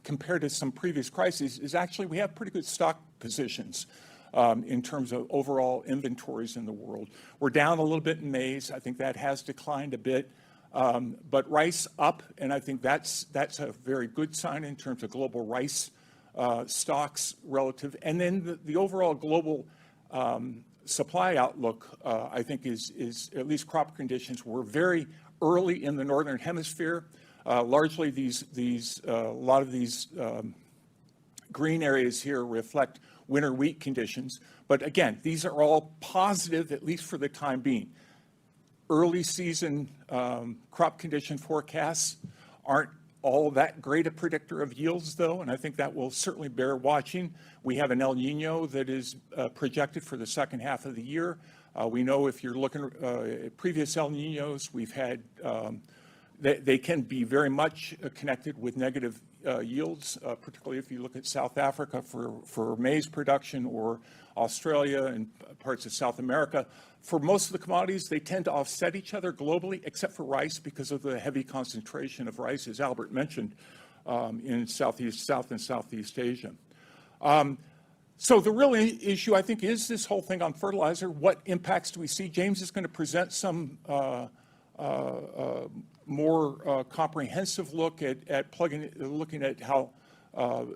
compared to some previous crises, is actually we have pretty good stock positions in terms of overall inventories in the world. We're down a little bit in maize. I think that has declined a bit, but rice up, and I think that's a very good sign in terms of global rice stocks relative. And then the overall global supply outlook, I think, is at least crop conditions were very early in the Northern Hemisphere. Largely, a lot of these green areas here reflect winter wheat conditions. But again, these are all positive, at least for the time being. Early season crop condition forecasts aren't all that great a predictor of yields, though, and I think that will certainly bear watching. We have an El Nino that is projected for the second half of the year. We know if you're looking at previous El Ninos, we've had they can be very much connected with negative yields, particularly if you look at South Africa for maize production, or Australia and parts of South America. For most of the commodities, they tend to offset each other globally, except for rice, because of the heavy concentration of rice, as Albert mentioned, in South and Southeast Asia. So the real issue, I think, is this whole thing on fertilizer. What impacts do we see? James is going to present some more comprehensive look at looking at how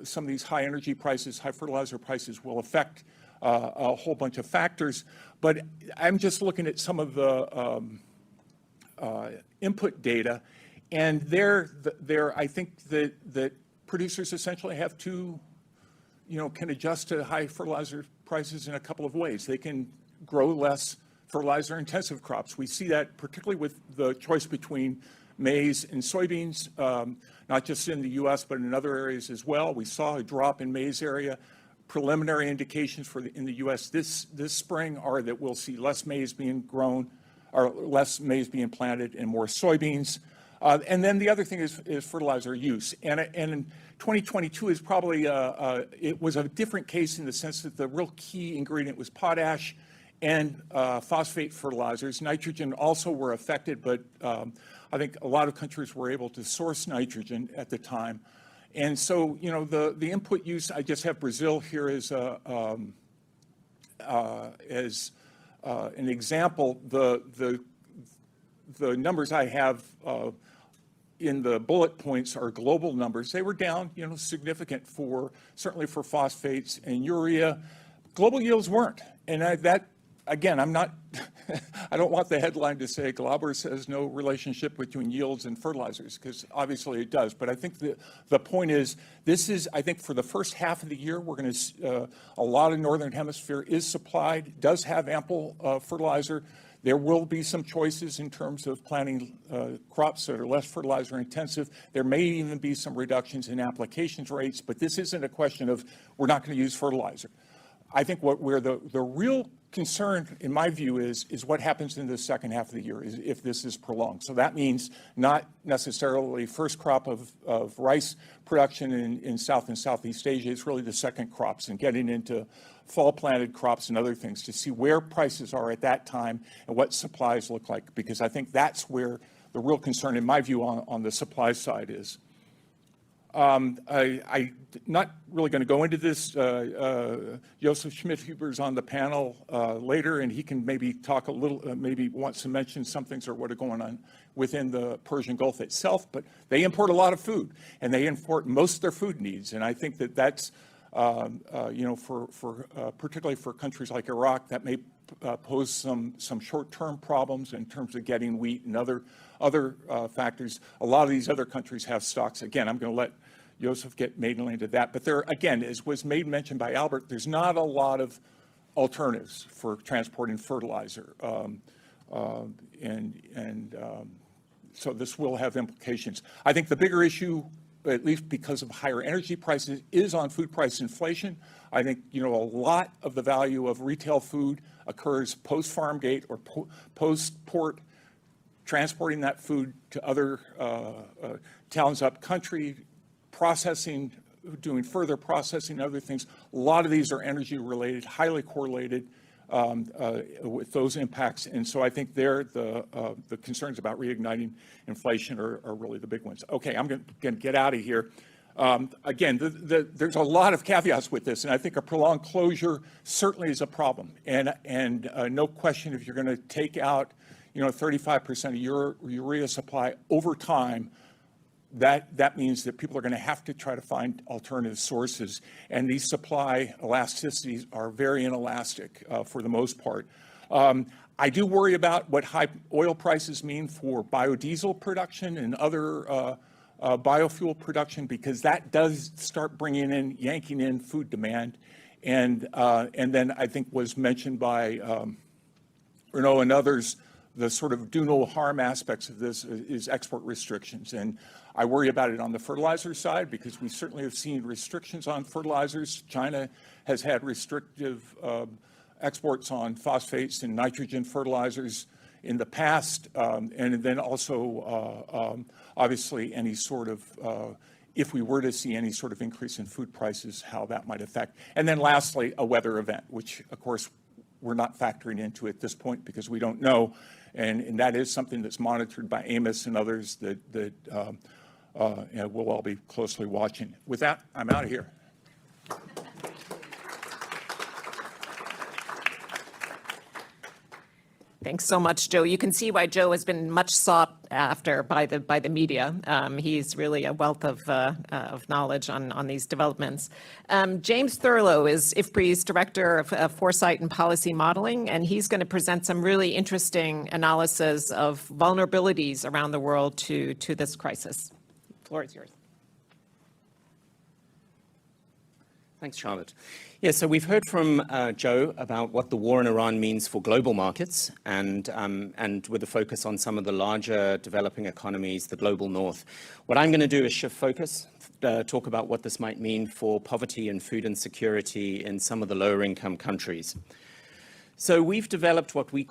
some of these high energy prices, high fertilizer prices will affect a whole bunch of factors. But I'm just looking at some of the input data, and I think that producers essentially have to, can adjust to high fertilizer prices in a couple of ways. They can grow less fertilizer-intensive crops. We see that particularly with the choice between maize and soybeans, not just in the U.S., but in other areas as well. We saw a drop in maize area. Preliminary indications in the U.S. this spring are that we'll see less maize being grown, or less maize being planted, and more soybeans. And then the other thing is fertilizer use. And 2022 is probably, it was a different case in the sense that the real key ingredient was potash and phosphate fertilizers. Nitrogen also were affected, but I think a lot of countries were able to source nitrogen at the time. And so, the input use, I just have Brazil here as an example. The numbers I have in the bullet points are global numbers. They were down, significant certainly for phosphates and urea. Global yields weren't, and again, I don't want the headline to say Glauber says no relationship between yields and fertilizers, because obviously it does. But I think the point is, I think for the first half of the year, we're going to, a lot of Northern Hemisphere is supplied, does have ample fertilizer. There will be some choices in terms of planting crops that are less fertilizer intensive. There may even be some reductions in applications rates, but this isn't a question of we're not going to use fertilizer. I think where the real concern, in my view, is what happens in the second half of the year if this is prolonged. So that means not necessarily first crop of rice production in South and Southeast Asia. It's really the second crops and getting into fall planted crops and other things to see where prices are at that time and what supplies look like, because I think that's where the real concern, in my view, on the supply side is. I'm not really going to go into this. Josef Schmidhuber's on the panel later, and he can maybe talk a little, maybe wants to mention some things or what are going on within the Persian Gulf itself. But they import a lot of food, and they import most of their food needs. And I think that's, particularly for countries like Iraq, that may pose some short-term problems in terms of getting wheat and other factors. A lot of these other countries have stocks. Again, I'm going to let Josef get mainly into that. But there, again, as was mentioned by Albert, there's not a lot of alternatives for transporting fertilizer. So this will have implications. I think the bigger issue, at least because of higher energy prices, is on food price inflation. I think, a lot of the value of retail food occurs post-farm gate or post-port, transporting that food to other towns up country, processing, doing further processing, other things. A lot of these are energy related, highly correlated with those impacts. And so I think the concerns about reigniting inflation are really the big ones. Okay, I'm going to get out of here. Again, there's a lot of caveats with this, and I think a prolonged closure certainly is a problem. And no question, if you're going to take out 35% of your urea supply over time, that means that people are going to have to try to find alternative sources. And these supply elasticities are very inelastic for the most part. I do worry about what high oil prices mean for biodiesel production and other biofuel production, because that does start yanking in food demand. And then I think was mentioned by Renaud and others, the sort of do no harm aspects of this is export restrictions. And I worry about it on the fertilizer side because we certainly have seen restrictions on fertilizers. China has had restrictive exports on phosphates and nitrogen fertilizers in the past. And then also, obviously, any sort of, if we were to see any sort of increase in food prices, how that might affect. And then lastly, a weather event, which, of course, we're not factoring into at this point because we don't know. And that is something that's monitored by Amos and others that we'll all be closely watching. With that, I'm out of here. Thanks so much, Joe. You can see why Joe has been much sought after by the media. He's really a wealth of knowledge on these developments. James Thurlow is IFPRI's Director of Foresight and Policy Modeling, and he's going to present some really interesting analysis of vulnerabilities around the world to this crisis. The floor is yours. Thanks, Charlotte. Yeah, so we've heard from Joe about what the war in Iran means for global markets and with a focus on some of the larger developing economies, the global north. What I'm going to do is shift focus, talk about what this might mean for poverty and food insecurity in some of the lower income countries. So we've developed what we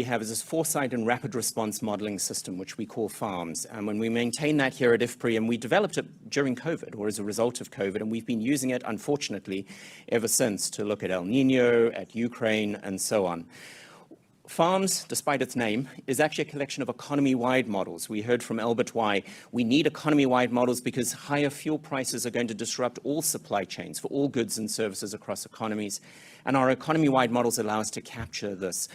have is this foresight and rapid response modeling system, which we call FARMS. And when we maintain that here at IFPRI, and we developed it during COVID or as a result of COVID, and we've been using it, unfortunately, ever since to look at El Nino, at Ukraine, and so on. FARMS, despite its name, is actually a collection of economy-wide models. We heard from Albert why we need economy-wide models because higher fuel prices are going to disrupt all supply chains for all goods and services across economies. And our economy-wide models allow us to capture this.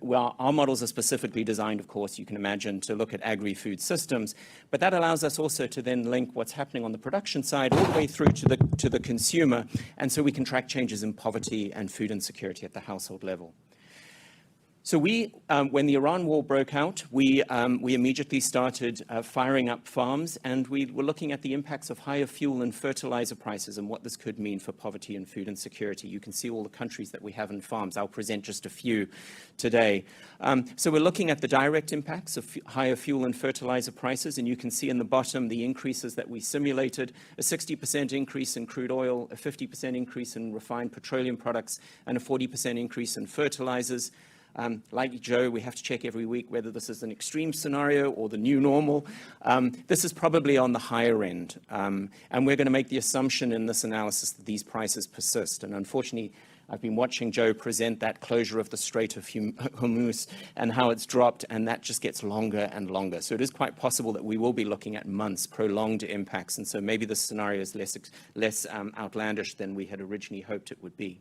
Well, our models are specifically designed, of course, you can imagine, to look at agri-food systems, but that allows us also to then link what's happening on the production side all the way through to the consumer, and so we can track changes in poverty and food insecurity at the household level. So when the Iran war broke out, we immediately started firing up farms, and we were looking at the impacts of higher fuel and fertilizer prices and what this could mean for poverty and food insecurity. You can see all the countries that we have in farms. I'll present just a few today. So we're looking at the direct impacts of higher fuel and fertilizer prices, and you can see in the bottom the increases that we simulated, a 60% increase in crude oil, a 50% increase in refined petroleum products, and a 40% increase in fertilizers. Like Joe, we have to check every week whether this is an extreme scenario or the new normal. This is probably on the higher end. And we're going to make the assumption in this analysis that these prices persist. And unfortunately, I've been watching Joe present that closure of the Strait of Hormuz and how it's dropped, and that just gets longer and longer. So it is quite possible that we will be looking at months, prolonged impacts. And so maybe this scenario is less outlandish than we had originally hoped it would be.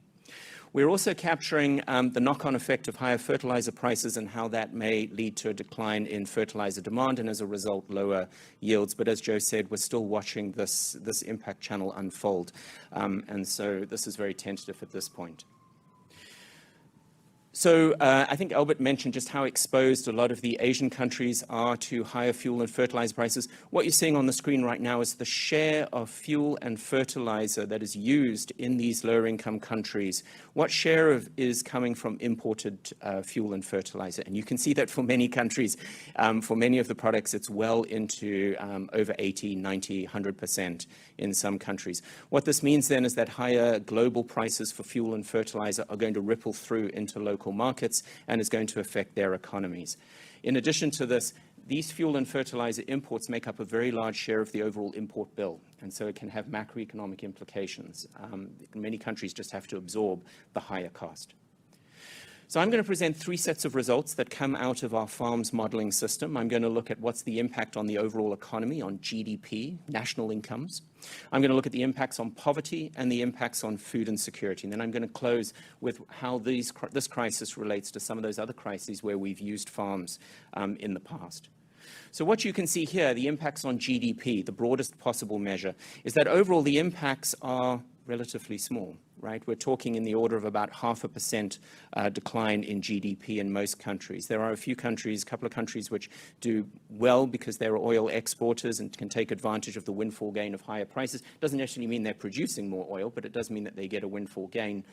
We're also capturing the knock-on effect of higher fertilizer prices and how that may lead to a decline in fertilizer demand and, as a result, lower yields. But as Joe said, we're still watching this impact channel unfold. And so this is very tentative at this point. So I think Albert mentioned just how exposed a lot of the Asian countries are to higher fuel and fertilizer prices. What you're seeing on the screen right now is the share of fuel and fertilizer that is used in these lower income countries. What share of is coming from imported fuel and fertilizer? And you can see that for many countries, for many of the products, it's well into over 80, 90, 100% in some countries. What this means then is that higher global prices for fuel and fertilizer are going to ripple through into local markets and is going to affect their economies. In addition to this, these fuel and fertilizer imports make up a very large share of the overall import bill, and so it can have macroeconomic implications. Many countries just have to absorb the higher cost. So I'm going to present three sets of results that come out of our farms modeling system. I'm going to look at what's the impact on the overall economy, on GDP, national incomes. I'm going to look at the impacts on poverty and the impacts on food insecurity. And then I'm going to close with how this crisis relates to some of those other crises where we've used farms in the past. So what you can see here, the impacts on GDP, the broadest possible measure, is that overall the impacts are relatively small, right? We're talking in the order of about 0.5% decline in GDP in most countries. There are a few countries, a couple of countries which do well because they're oil exporters and can take advantage of the windfall gain of higher prices. Doesn't necessarily mean they're producing more oil, but it does mean that they get a windfall gain.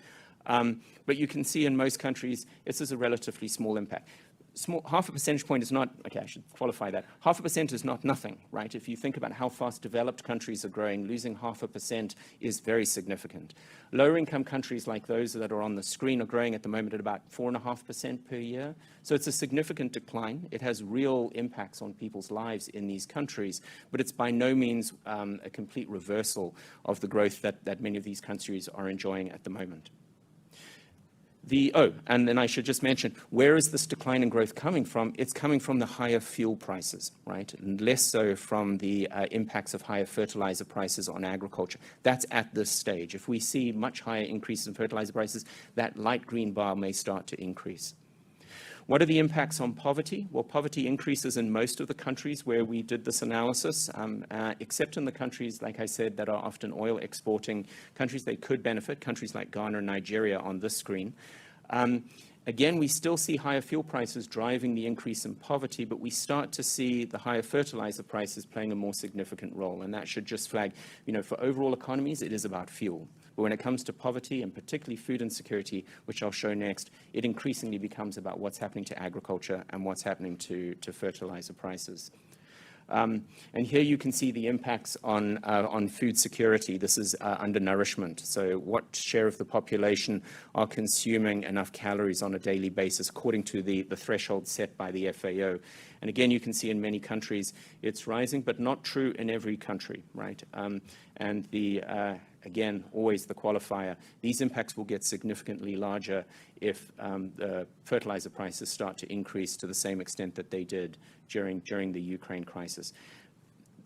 But you can see in most countries, this is a relatively small impact. Half a percentage point is not, okay, I should qualify that. 0.5% is not nothing, right? If you think about how fast developed countries are growing, losing 0.5% is very significant. Lower income countries like those that are on the screen are growing at the moment at about 4.5% per year. So it's a significant decline. It has real impacts on people's lives in these countries, but it's by no means a complete reversal of the growth that many of these countries are enjoying at the moment. And then I should just mention, where is this decline in growth coming from? It's coming from the higher fuel prices, right? And less so from the impacts of higher fertilizer prices on agriculture. That's at this stage. If we see much higher increases in fertilizer prices, that light green bar may start to increase. What are the impacts on poverty? Well, poverty increases in most of the countries where we did this analysis, except in the countries, like I said, that are often oil exporting countries. They could benefit, countries like Ghana and Nigeria on this screen. Again, we still see higher fuel prices driving the increase in poverty, but we start to see the higher fertilizer prices playing a more significant role. And that should just flag, for overall economies, it is about fuel. But when it comes to poverty, and particularly food insecurity, which I'll show next, it increasingly becomes about what's happening to agriculture and what's happening to fertilizer prices. And here you can see the impacts on food security. This is undernourishment. So what share of the population are consuming enough calories on a daily basis according to the threshold set by the FAO. And again, you can see in many countries it's rising, but not true in every country, right? And again, always the qualifier, these impacts will get significantly larger if the fertilizer prices start to increase to the same extent that they did during the Ukraine crisis.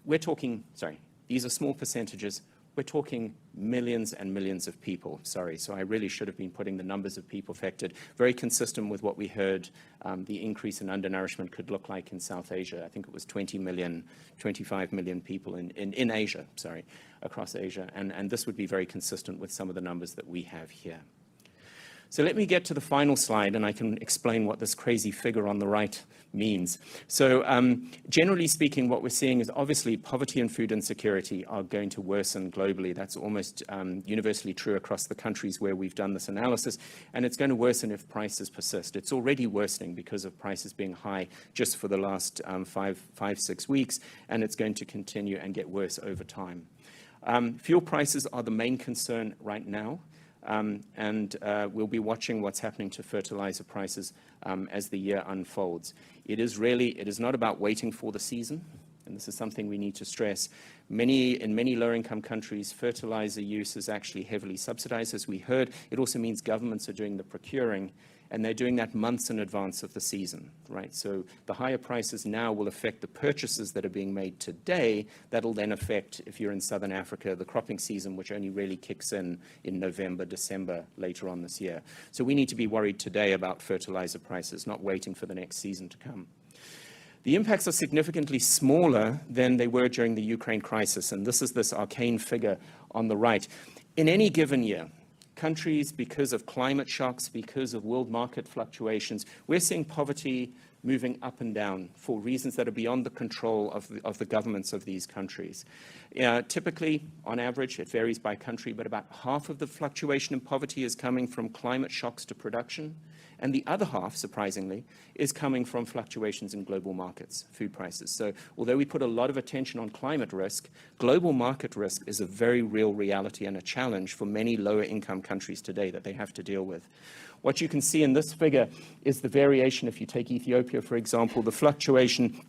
We're talking, these are small percentages. We're talking millions and millions of people, so I really should have been putting the numbers of people affected. Very consistent with what we heard the increase in undernourishment could look like in South Asia. I think it was 20 million, 25 million people in Asia, across Asia. And this would be very consistent with some of the numbers that we have here. So let me get to the final slide, and I can explain what this crazy figure on the right means. So generally speaking, what we're seeing is obviously poverty and food insecurity are going to worsen globally. That's almost universally true across the countries where we've done this analysis, and it's going to worsen if prices persist. It's already worsening because of prices being high just for the last 6 weeks, and it's going to continue and get worse over time. Fuel prices are the main concern right now. And we'll be watching what's happening to fertilizer prices as the year unfolds. It is not about waiting for the season, and this is something we need to stress. In many lower-income countries, fertilizer use is actually heavily subsidized, as we heard. It also means governments are doing the procuring, and they're doing that months in advance of the season, right? So the higher prices now will affect the purchases that are being made today. That'll then affect, if you're in Southern Africa, the cropping season, which only really kicks in November, December, later on this year. So we need to be worried today about fertilizer prices, not waiting for the next season to come. The impacts are significantly smaller than they were during the Ukraine crisis, and this is this arcane figure on the right. In any given year, countries, because of climate shocks, because of world market fluctuations, we're seeing poverty moving up and down for reasons that are beyond the control of the governments of these countries. Typically, on average, it varies by country, but about half of the fluctuation in poverty is coming from climate shocks to production, and the other half, surprisingly, is coming from fluctuations in global markets, food prices. So although we put a lot of attention on climate risk, global market risk is a very real reality and a challenge for many lower income countries today that they have to deal with. What you can see in this figure is the variation. If you take Ethiopia, for example, the fluctuation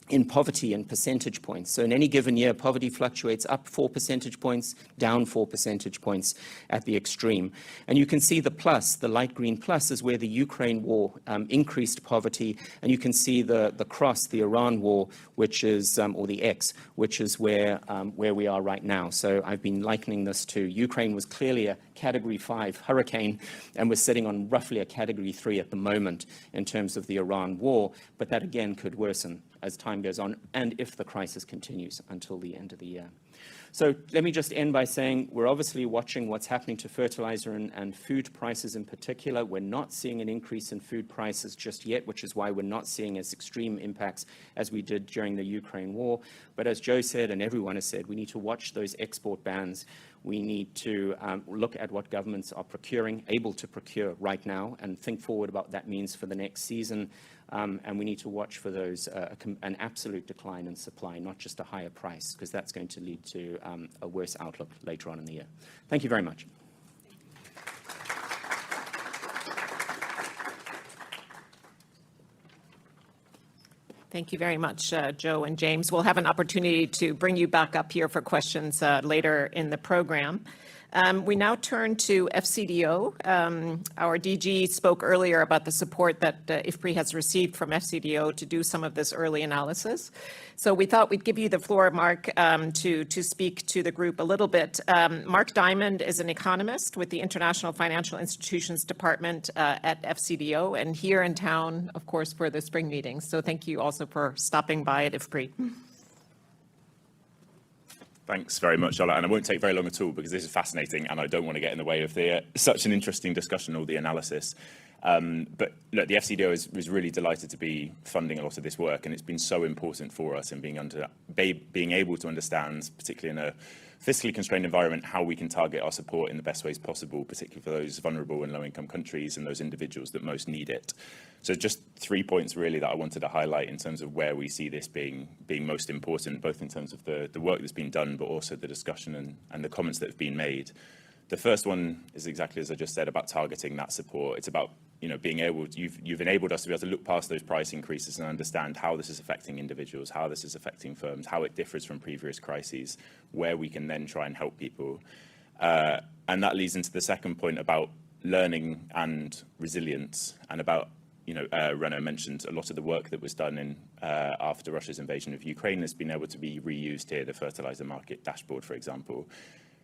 in poverty in percentage points. So in any given year, poverty fluctuates up 4 percentage points, down 4 percentage points at the extreme. And you can see the plus, the light green plus, is where the Ukraine war increased poverty. And you can see the cross, the Iran war, which is, or the X, which is where we are right now. So I've been likening this to Ukraine was clearly a Category 5 hurricane, and we're sitting on roughly a Category 3 at the moment in terms of the Iran war. But that, again, could worsen as time goes on, and if the crisis continues until the end of the year. So let me just end by saying we're obviously watching what's happening to fertilizer and food prices in particular. We're not seeing an increase in food prices just yet, which is why we're not seeing as extreme impacts as we did during the Ukraine war. But as Joe said, and everyone has said, we need to watch those export bans. We need to look at what governments are able to procure right now, and think forward about what that means for the next season. And we need to watch for those an absolute decline in supply, not just a higher price, because that's going to lead to a worse outlook later on in the year. Thank you very much. Thank you very much, Joe and James. We'll have an opportunity to bring you back up here for questions later in the program. We now turn to FCDO. Our DG spoke earlier about the support that IFPRI has received from FCDO to do some of this early analysis. So we thought we'd give you the floor, Mark, to speak to the group a little bit. Mark Diamond is an economist with the International Financial Institutions Department at FCDO, and here in town, of course, for the spring meetings. So thank you also for stopping by at IFPRI. Thanks very much, Charlotte, and I won't take very long at all because this is fascinating and I don't want to get in the way of such an interesting discussion or the analysis. But look, the FCDO is really delighted to be funding a lot of this work, and it's been so important for us in being able to understand, particularly in a fiscally constrained environment, how we can target our support in the best ways possible, particularly for those vulnerable and low-income countries and those individuals that most need it. So just 3 points really that I wanted to highlight in terms of where we see this being most important, both in terms of the work that's been done, but also the discussion and the comments that have been made. The first one is exactly as I just said about targeting that support. It's about being able to, you've enabled us to be able to look past those price increases and understand how this is affecting individuals, how this is affecting firms, how it differs from previous crises, where we can then try and help people. And that leads into the second point about learning and resilience, and about, Renaud mentioned a lot of the work that was done after Russia's invasion of Ukraine has been able to be reused here, the fertilizer market dashboard, for example,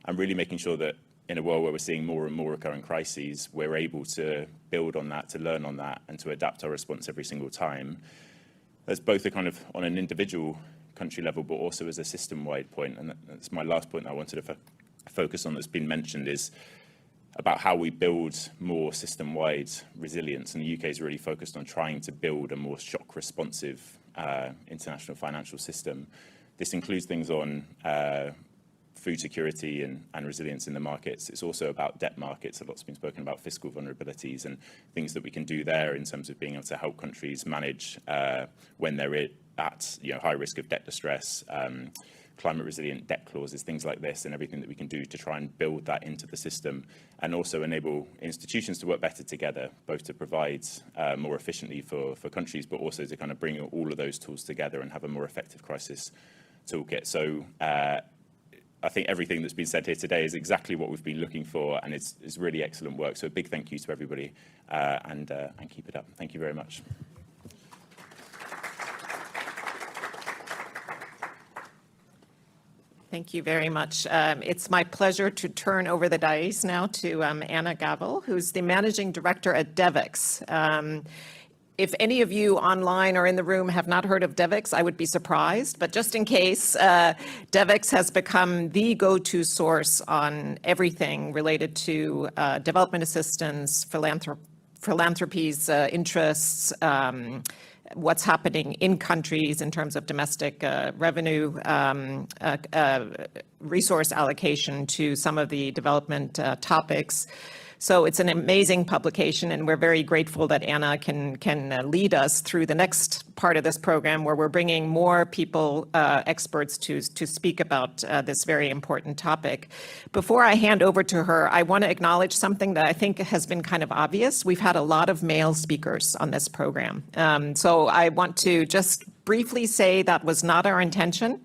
and really making sure that in a world where we're seeing more and more recurring crises, we're able to build on that, to learn on that, and to adapt our response every single time. There's both a kind of on an individual country level, but also as a system-wide point. And that's my last point that I wanted to focus on that's been mentioned, is about how we build more system-wide resilience. And the UK is really focused on trying to build a more shock-responsive international financial system. This includes things on food security and resilience in the markets. It's also about debt markets. A lot's been spoken about fiscal vulnerabilities and things that we can do there in terms of being able to help countries manage when they're at high risk of debt distress, climate resilient debt clauses, things like this, and everything that we can do to try and build that into the system, and also enable institutions to work better together, both to provide more efficiently for countries, but also to kind of bring all of those tools together and have a more effective crisis toolkit. So I think everything that's been said here today is exactly what we've been looking for, and it's really excellent work. So a big thank you to everybody, and keep it up. Thank you very much. Thank you very much. It's my pleasure to turn over the dais now to Anna Gavel, who's the Managing Director at DevEx. if any of you online or in the room have not heard of DevEx, I would be surprised. But just in case, DevEx has become the go-to source on everything related to development assistance, philanthropies, interests, what's happening in countries in terms of domestic revenue, resource allocation to some of the development topics. So it's an amazing publication, and we're very grateful that Anna can lead us through the next part of this program, where we're bringing more people, experts, to speak about this very important topic. Before I hand over to her, I want to acknowledge something that I think has been kind of obvious. We've had a lot of male speakers on this program. So I want to just briefly say that was not our intention.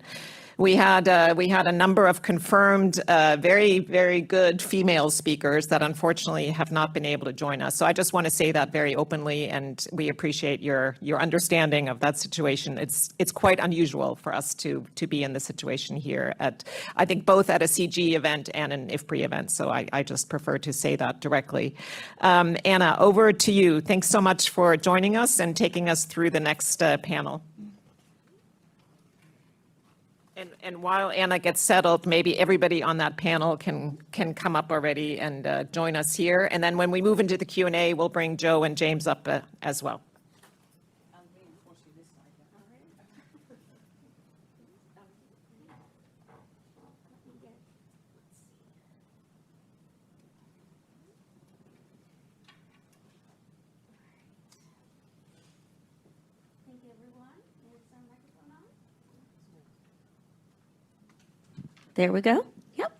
We had a number of confirmed, very, very good female speakers that unfortunately have not been able to join us. So I just want to say that very openly, and we appreciate your understanding of that situation. It's quite unusual for us to be in this situation here at, I think, both at a CG event and an IFPRI event. So I just prefer to say that directly. Anna, over to you. Thanks so much for joining us and taking us through the next panel. And while Anna gets settled, maybe everybody on that panel can come up already and join us here. And then when we move into the Q&A, we'll bring Joe and James up as well. There we go. Yep.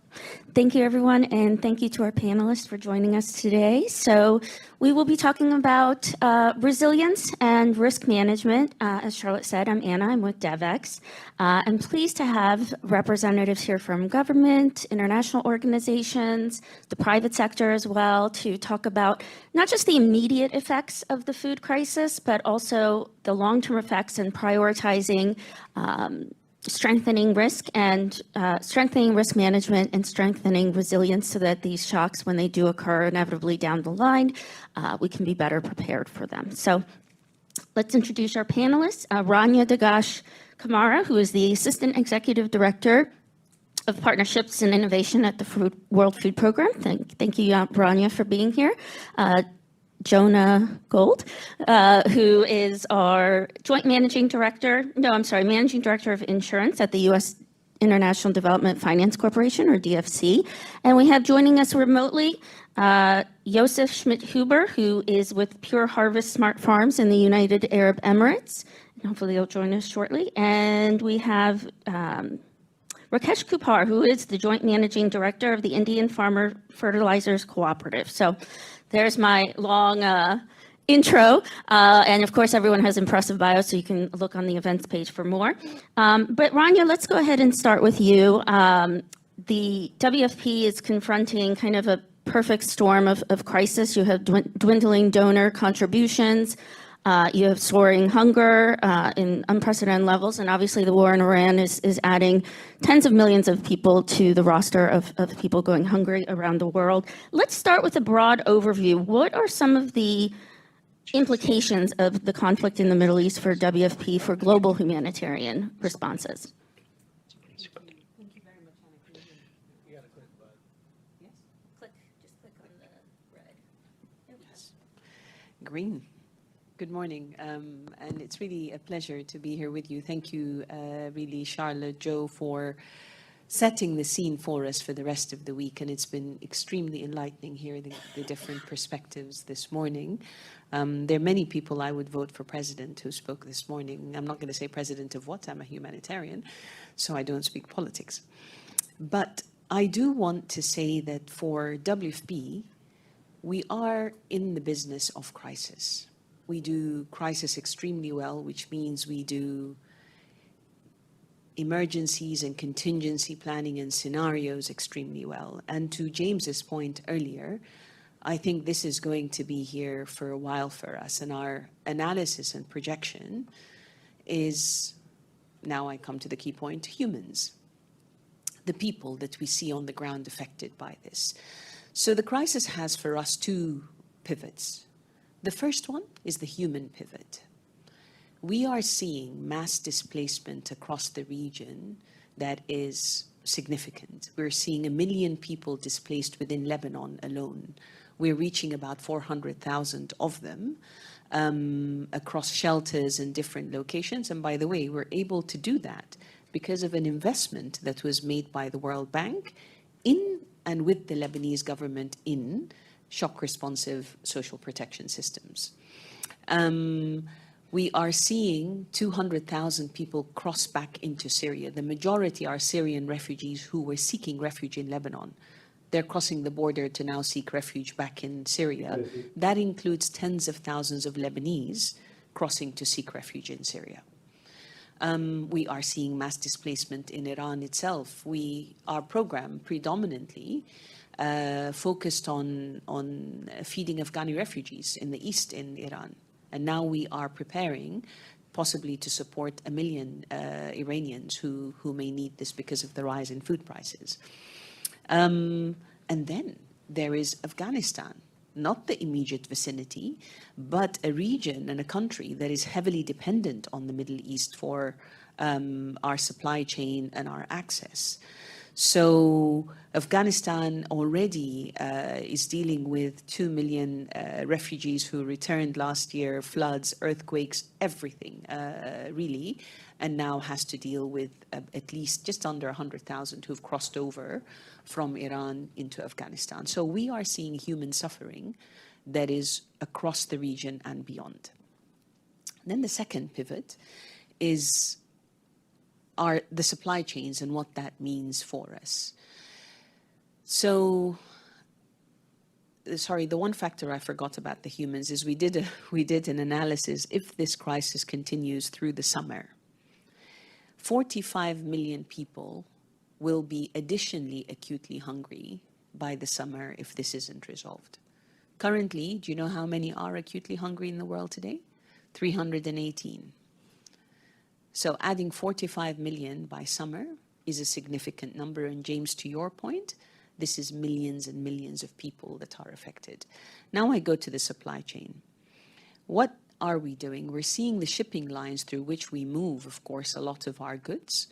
Thank you, everyone, and thank you to our panelists for joining us today. So we will be talking about resilience and risk management. As Charlotte said, I'm Anna. I'm with DevEx. I'm pleased to have representatives here from government, international organizations, the private sector as well, to talk about not just the immediate effects of the food crisis, but also the long-term effects and prioritizing strengthening risk management and strengthening resilience so that these shocks, when they do occur inevitably down the line, we can be better prepared for them. So let's introduce our panelists. Rania Dagash Kamara, who is the Assistant Executive Director of Partnerships and Innovation at the World Food Program. Thank you, Rania, for being here. Jonah Gold, who is our Managing Director of Insurance at the U.S. International Development Finance Corporation, or DFC. And we have joining us remotely Josef Schmidt-Huber, who is with Pure Harvest Smart Farms in the United Arab Emirates. And hopefully he'll join us shortly. And we have Rakesh Kupar, who is the Joint Managing Director of the Indian Farmer Fertilizers Cooperative. So there's my long intro. And of course, everyone has impressive bios, so you can look on the events page for more. But Rania, let's go ahead and start with you. The WFP is confronting kind of a perfect storm of crisis. You have dwindling donor contributions. You have soaring hunger in unprecedented levels, and obviously the war in Iran is adding tens of millions of people to the roster of people going hungry around the world. Let's start with a broad overview. What are some of the implications of the conflict in the Middle East for WFP for global humanitarian responses? Thank you very much, Anna. You got to click the button. Yes? Just click on the red. Yes. Green. Good morning, and it's really a pleasure to be here with you. Thank you, really, Charlotte, Joe, for setting the scene for us for the rest of the week, and it's been extremely enlightening hearing the different perspectives this morning. There are many people I would vote for president who spoke this morning. I'm not going to say president of what, I'm a humanitarian, so I don't speak politics. But I do want to say that for WFP, we are in the business of crisis. We do crisis extremely well, which means we do emergencies and contingency planning and scenarios extremely well. And to James's point earlier, I think this is going to be here for a while for us. And our analysis and projection is, now I come to the key point, humans, the people that we see on the ground affected by this. So the crisis has for us two pivots. The first one is the human pivot. We are seeing mass displacement across the region that is significant. We're seeing 1 million people displaced within Lebanon alone. We're reaching about 400,000 of them across shelters in different locations. And by the way, we're able to do that because of an investment that was made by the World Bank in and with the Lebanese government in shock-responsive social protection systems. We are seeing 200,000 people cross back into Syria. The majority are Syrian refugees who were seeking refuge in Lebanon. They're crossing the border to now seek refuge back in Syria. That includes tens of thousands of Lebanese crossing to seek refuge in Syria. We are seeing mass displacement in Iran itself. Our program predominantly focused on feeding Afghani refugees in the east in Iran. And now we are preparing possibly to support 1 million Iranians who may need this because of the rise in food prices. And then there is Afghanistan, not the immediate vicinity, but a region and a country that is heavily dependent on the Middle East for our supply chain and our access. So Afghanistan already is dealing with 2 million refugees who returned last year, floods, earthquakes, everything, really, and now has to deal with at least just under 100,000 who've crossed over from Iran into Afghanistan. So we are seeing human suffering that is across the region and beyond. Then the second pivot is the supply chains and what that means for us. So, sorry, the one factor I forgot about the humans is we did an analysis. If this crisis continues through the summer, 45 million people will be additionally acutely hungry by the summer if this isn't resolved. Currently, do you know how many are acutely hungry in the world today? 318. So adding 45 million by summer is a significant number. And James, to your point, this is millions and millions of people that are affected. Now I go to the supply chain. What are we doing? We're seeing the shipping lines through which we move, of course, a lot of our goods,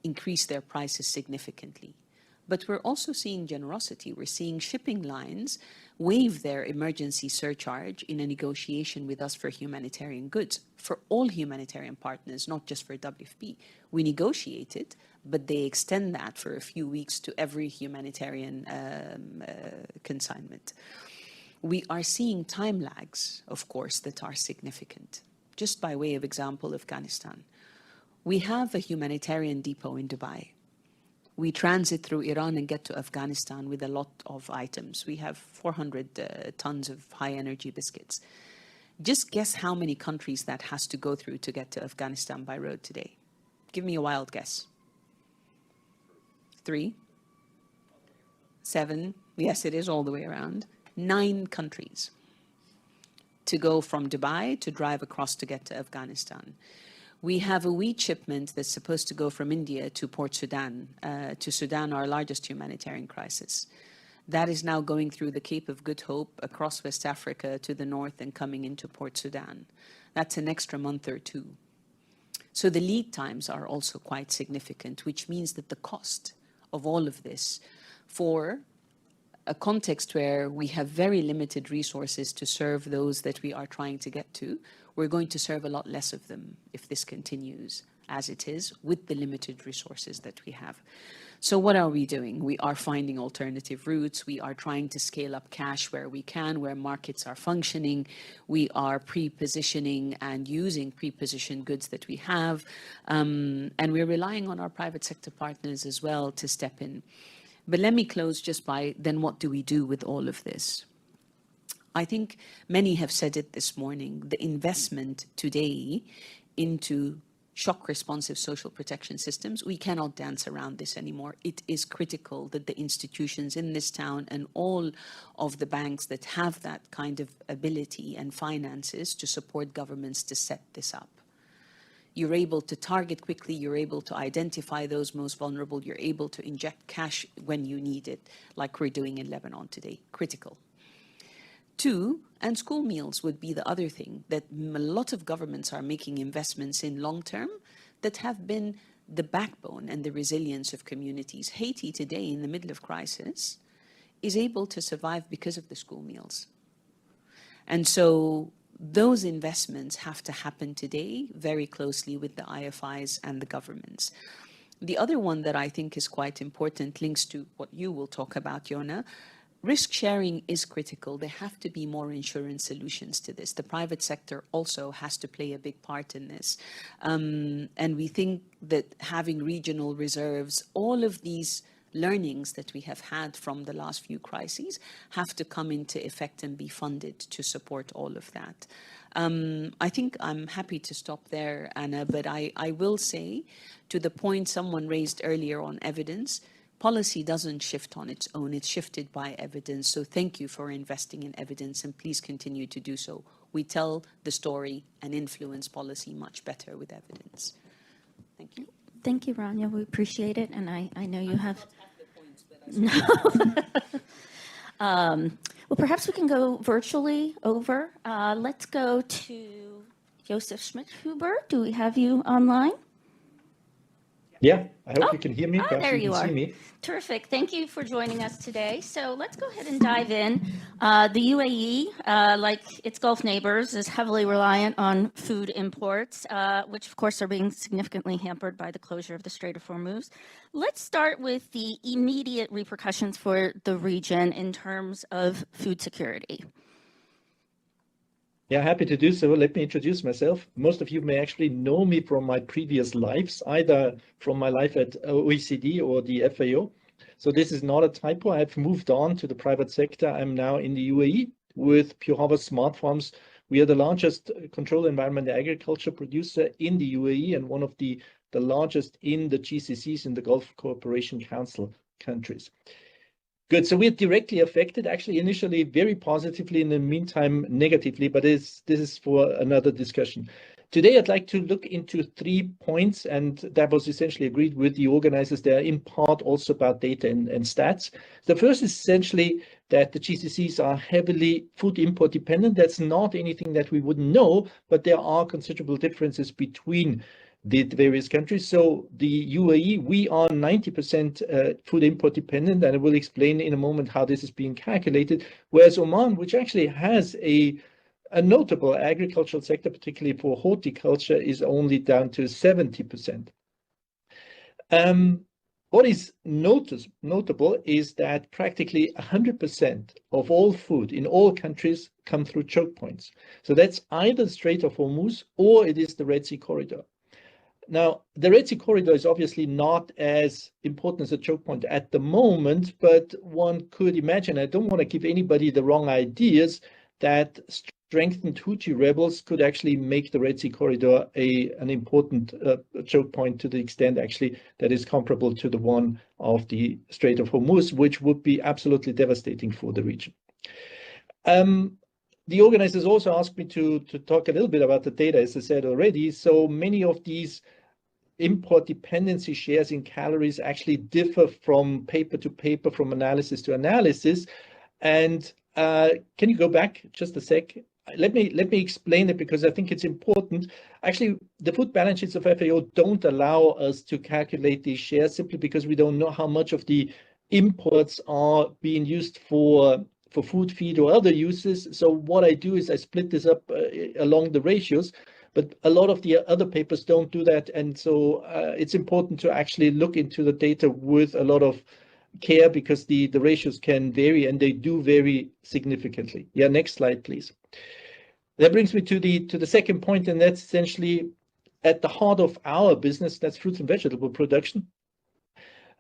increase their prices significantly. But we're also seeing generosity. We're seeing shipping lines waive their emergency surcharge in a negotiation with us for humanitarian goods, for all humanitarian partners, not just for WFP. We negotiated, but they extend that for a few weeks to every humanitarian consignment. We are seeing time lags, of course, that are significant. Just by way of example, Afghanistan. We have a humanitarian depot in Dubai. We transit through Iran and get to Afghanistan with a lot of items. We have 400 tons of high-energy biscuits. Just guess how many countries that has to go through to get to Afghanistan by road today. Give me a wild guess. 3? 7? Yes, it is all the way around. 9 countries to go from Dubai to drive across to get to Afghanistan. We have a wheat shipment that's supposed to go from India to Port Sudan, our largest humanitarian crisis. That is now going through the Cape of Good Hope, across West Africa to the north and coming into Port Sudan. That's an extra month or 2. So the lead times are also quite significant, which means that the cost of all of this for a context where we have very limited resources to serve those that we are trying to get to, we're going to serve a lot less of them if this continues as it is with the limited resources that we have. So what are we doing? We are finding alternative routes. We are trying to scale up cash where we can, where markets are functioning. We are pre-positioning and using pre-positioned goods that we have. And we're relying on our private sector partners as well to step in. But let me close just by, then what do we do with all of this? I think many have said it this morning, the investment today into shock-responsive social protection systems, we cannot dance around this anymore. It is critical that the institutions in this town and all of the banks that have that kind of ability and finances to support governments to set this up. You're able to target quickly, you're able to identify those most vulnerable, you're able to inject cash when you need it, like we're doing in Lebanon today. Critical. 2, And school meals would be the other thing that a lot of governments are making investments in long term that have been the backbone and the resilience of communities. Haiti today, in the middle of crisis, is able to survive because of the school meals. And so those investments have to happen today very closely with the IFIs and the governments. The other one that I think is quite important links to what you will talk about, Yona. Risk sharing is critical. There have to be more insurance solutions to this. The private sector also has to play a big part in this. And we think that having regional reserves, all of these learnings that we have had from the last few crises have to come into effect and be funded to support all of that. I think I'm happy to stop there, Anna, but I will say, to the point someone raised earlier on evidence, policy doesn't shift on its own. It's shifted by evidence. So thank you for investing in evidence, and please continue to do so. We tell the story and influence policy much better with evidence. Thank you. Thank you, Rania. We appreciate it. And I know you have... No. Well, perhaps we can go virtually over. Let's go to Joseph Schmidt-Huber. Do we have you online? Yeah, I hope you can hear me. Perhaps There you can are. see me. Terrific. Thank you for joining us today. So let's go ahead and dive in. The UAE, like its Gulf neighbors, is heavily reliant on food imports, which of course are being significantly hampered by the closure of the Strait of Hormuz. Let's start with the immediate repercussions for the region in terms of food security. Yeah, happy to do so. Let me introduce myself. Most of you may actually know me from my previous lives, either from my life at OECD or the FAO. So this is not a typo. I've moved on to the private sector. I'm now in the UAE with Pure Harvest Smart Farms. We are the largest controlled environment agriculture producer in the UAE and one of the largest in the GCCs, in the Gulf Cooperation Council countries. Good. So we're directly affected, actually, initially very positively, in the meantime negatively, but this is for another discussion. Today, I'd like to look into 3 points, and that was essentially agreed with the organizers. They're in part also about data and stats. The first is essentially that the GCCs are heavily food import dependent. That's not anything that we wouldn't know, but there are considerable differences between the various countries. So the UAE, we are 90% food import dependent, and I will explain in a moment how this is being calculated. Whereas Oman, which actually has a notable agricultural sector, particularly for horticulture, is only down to 70%. What is notable is that practically 100% of all food in all countries come through choke points. So that's either the Strait of Hormuz or it is the Red Sea corridor. Now, the Red Sea corridor is obviously not as important as a choke point at the moment, but one could imagine, I don't want to give anybody the wrong ideas, that strengthened Houthi rebels could actually make the Red Sea corridor an important choke point, to the extent actually that is comparable to the one of the Strait of Hormuz, which would be absolutely devastating for the region. The organizers also asked me to talk a little bit about the data, as I said already. So many of these import dependency shares in calories actually differ from paper to paper, from analysis to analysis. And can you go back just a sec? Let me explain it, because I think it's important. Actually, the food balance sheets of FAO don't allow us to calculate these shares, simply because we don't know how much of the imports are being used for food, feed, or other uses. So what I do is I split this up along the ratios, but a lot of the other papers don't do that. And so it's important to actually look into the data with a lot of care, because the ratios can vary, and they do vary significantly. Yeah, next slide, please. That brings me to the second point, and that's essentially at the heart of our business, that's fruits and vegetable production.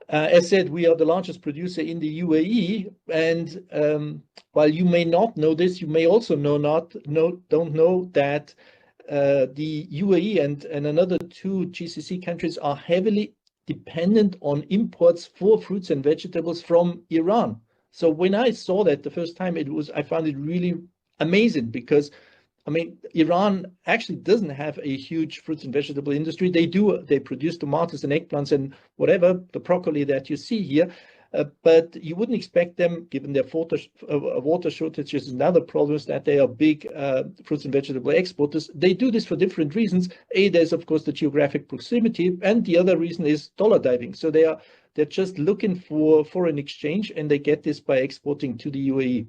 As said, we are the largest producer in the UAE, and while you may not know this, you may also don't know that the UAE and another 2 GCC countries are heavily dependent on imports for fruits and vegetables from Iran. So when I saw that the first time, I found it really amazing, because I mean, Iran actually doesn't have a huge fruits and vegetable industry. They produce tomatoes and eggplants and whatever, the broccoli that you see here. But you wouldn't expect them, given their water shortages and other problems, that they are big fruits and vegetable exporters. They do this for different reasons. There's of course the geographic proximity, and the other reason is dollar diving. So they're just looking for foreign exchange, and they get this by exporting to the UAE.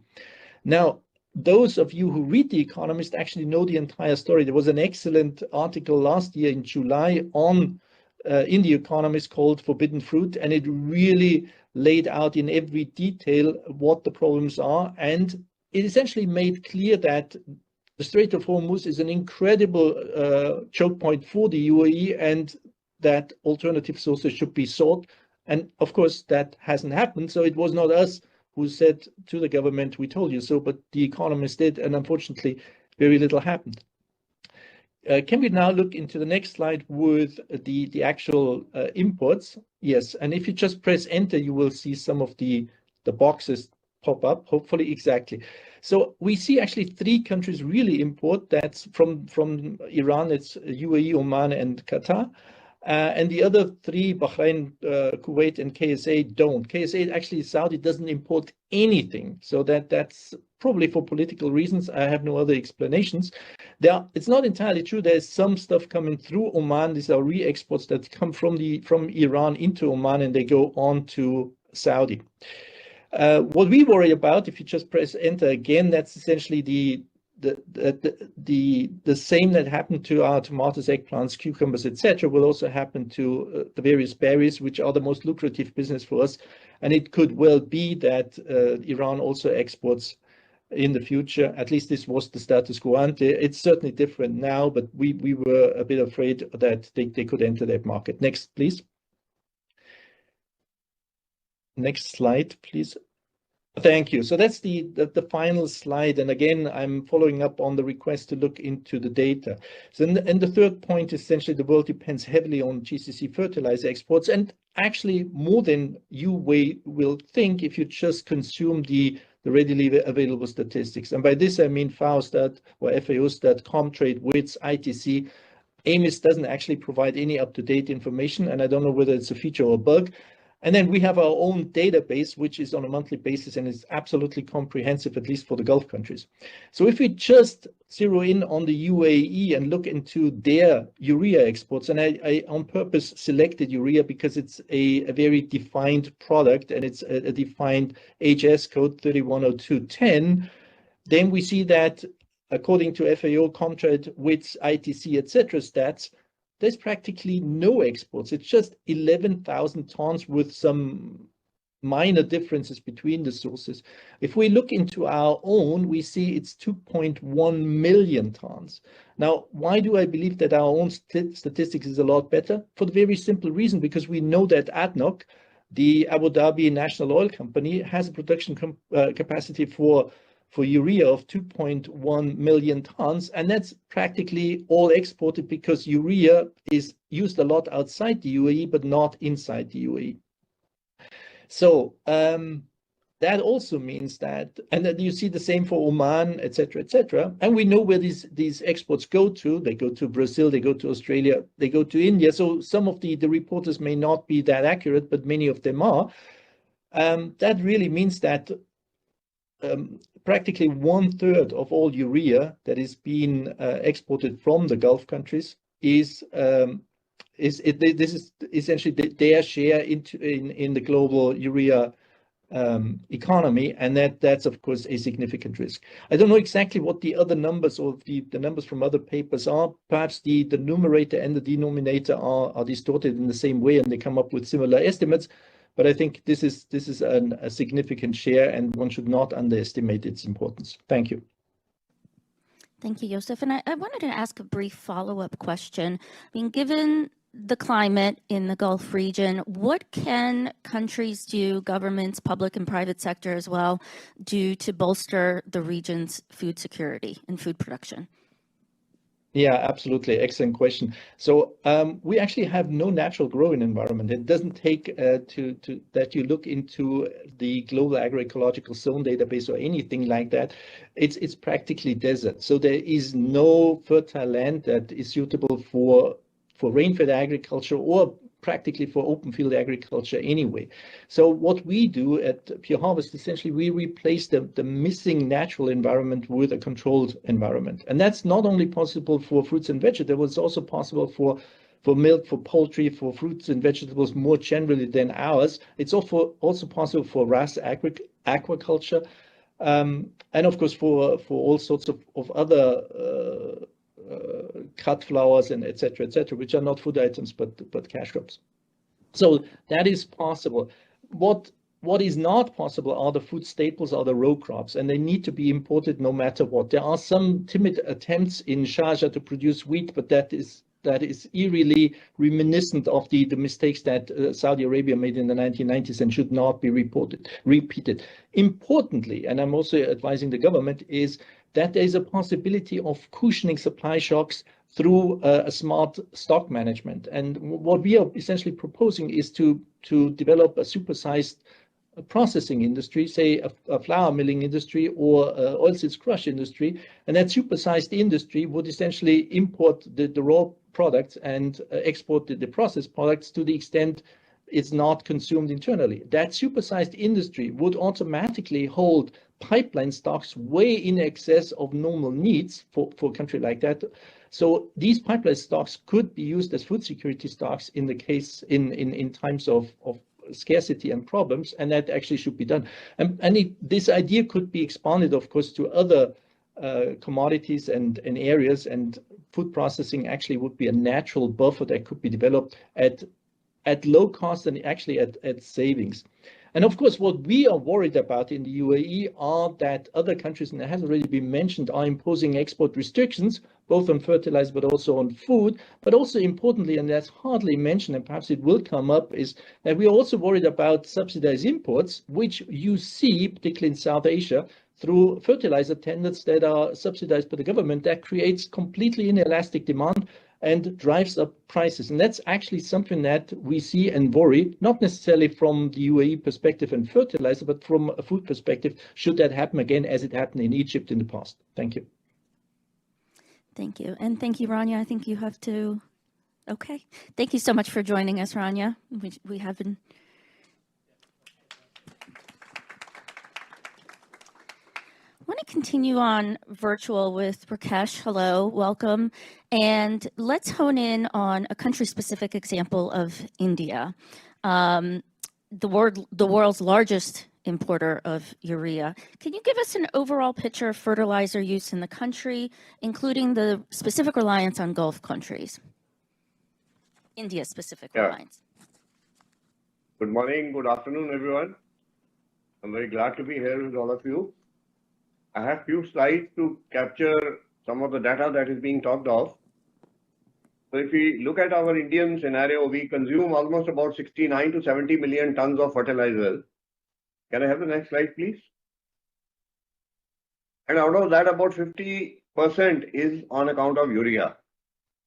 Now, those of you who read The Economist actually know the entire story. There was an excellent article last year in July on in The Economist called Forbidden Fruit, and it really laid out in every detail what the problems are, and it essentially made clear that the Strait of Hormuz is an incredible choke point for the UAE, and that alternative sources should be sought. And of course, that hasn't happened. So it was not us who said to the government, we told you so, but The Economist did, and unfortunately, very little happened. Can we now look into the next slide with the actual imports? Yes, and if you just press enter, you will see some of the boxes pop up, hopefully exactly. So we see actually 3 countries really import. That's from Iran, it's UAE, Oman, and Qatar. And the other 3, Bahrain, Kuwait, and KSA don't. KSA, actually, Saudi doesn't import anything. So that's probably for political reasons. I have no other explanations. It's not entirely true. There's some stuff coming through Oman. These are re-exports that come from Iran into Oman, and they go on to Saudi. What we worry about, if you just press enter again, that's essentially the same that happened to our tomatoes, eggplants, cucumbers, etc., will also happen to the various berries, which are the most lucrative business for us. And it could well be that Iran also exports in the future. At least this was the status quo ante. It's certainly different now, but we were a bit afraid that they could enter that market. Next, please. Next slide, please. Thank you. So that's the final slide. And again, I'm following up on the request to look into the data. So and the third point, essentially, the world depends heavily on GCC fertilizer exports, and actually more than you will think if you just consume the readily available statistics. And by this, I mean FAO-Stat or FAO-Stat, Comtrade, WITS, ITC. AMIS doesn't actually provide any up-to-date information, and I don't know whether it's a feature or a bug. And then we have our own database, which is on a monthly basis and is absolutely comprehensive, at least for the Gulf countries. So if we just zero in on the UAE and look into their urea exports, and I on purpose selected urea because it's a very defined product and it's a defined HS code 310210, then we see that according to FAO, Comtrade, WITS, ITC, etc. stats, there's practically no exports. It's just 11,000 tons with some minor differences between the sources. If we look into our own, we see it's 2.1 million tons. Now, why do I believe that our own statistics is a lot better? For the very simple reason, because we know that ADNOC, the Abu Dhabi National Oil Company, has a production capacity for urea of 2.1 million tons, and that's practically all exported because urea is used a lot outside the UAE, but not inside the UAE. So that also means that, and then you see the same for Oman, etc., etc. And we know where these exports go to. They go to Brazil, they go to Australia, they go to India. So some of the reporters may not be that accurate, but many of them are. That really means that practically 1/3 of all urea that is being exported from the Gulf countries this is essentially their share in the global urea economy, and that's of course a significant risk. I don't know exactly what the other numbers or the numbers from other papers are. Perhaps the numerator and the denominator are distorted in the same way, and they come up with similar estimates. But I think this is a significant share, and one should not underestimate its importance. Thank you. Thank you, Josef. And I wanted to ask a brief follow-up question. I mean, given the climate in the Gulf region, what can countries do, governments, public and private sector as well, do to bolster the region's food security and food production? Yeah, absolutely. Excellent question. So we actually have no natural growing environment. It doesn't take that you look into the global agroecological zone database or anything like that. It's practically desert. So there is no fertile land that is suitable for rain-fed agriculture or practically for open field agriculture anyway. So what we do at Pure Harvest, essentially, we replace the missing natural environment with a controlled environment. And that's not only possible for fruits and vegetables, it's also possible for milk, for poultry, for fruits and vegetables more generally than ours. It's also possible for RAS aquaculture, and of course for all sorts of other cut flowers and et cetera, which are not food items but cash crops. So that is possible. What is not possible are the food staples, are the row crops, and they need to be imported no matter what. There are some timid attempts in Sharjah to produce wheat, but that is eerily reminiscent of the mistakes that Saudi Arabia made in the 1990s and should not be repeated. Importantly, and I'm also advising the government, is that there is a possibility of cushioning supply shocks through a smart stock management. And what we are essentially proposing is to develop a supersized processing industry, say a flour milling industry or oilseeds crush industry, and that supersized industry would essentially import the raw products and export the processed products to the extent it's not consumed internally. That supersized industry would automatically hold pipeline stocks way in excess of normal needs for a country like that. So these pipeline stocks could be used as food security stocks in the case in times of scarcity and problems, and that actually should be done. And this idea could be expanded, of course, to other commodities and areas, and food processing actually would be a natural buffer that could be developed at low cost and actually at savings. And of course, what we are worried about in the UAE are that other countries, and it has already been mentioned, are imposing export restrictions, both on fertilizer but also on food. But also importantly, and that's hardly mentioned, and perhaps it will come up, is that we are also worried about subsidized imports, which you see, particularly in South Asia, through fertilizer tenders that are subsidized by the government. That creates completely inelastic demand and drives up prices. And that's actually something that we see and worry, not necessarily from the UAE perspective and fertilizer, but from a food perspective, should that happen again as it happened in Egypt in the past. Thank you. Thank you. And thank you, Rania. I think you have to, okay. Thank you so much for joining us, Rania. We have been. I want to continue on virtual with Rakesh. Hello, welcome. And let's hone in on a country-specific example of India, the world's largest importer of urea. Can you give us an overall picture of fertilizer use in the country, including the specific reliance on Gulf countries? India's specific reliance. Good morning, good afternoon, everyone. I'm very glad to be here with all of you. I have few slides to capture some of the data that is being talked of. So if we look at our Indian scenario, we consume almost about 69 to 70 million tons of fertilizer. Can I have the next slide, please? And out of that, about 50% is on account of urea.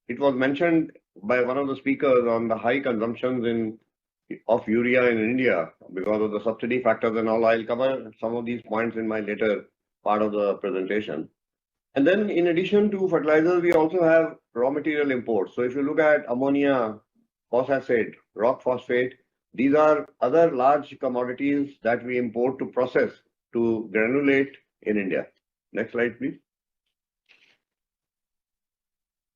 It was mentioned by one of the speakers on the high consumptions of urea in India because of the subsidy factors and all. I'll cover some of these points in my later part of the presentation. And then in addition to fertilizers, we also have raw material imports. So if you look at ammonia, phosphate, rock phosphate, these are other large commodities that we import to process to granulate in India. Next slide, please.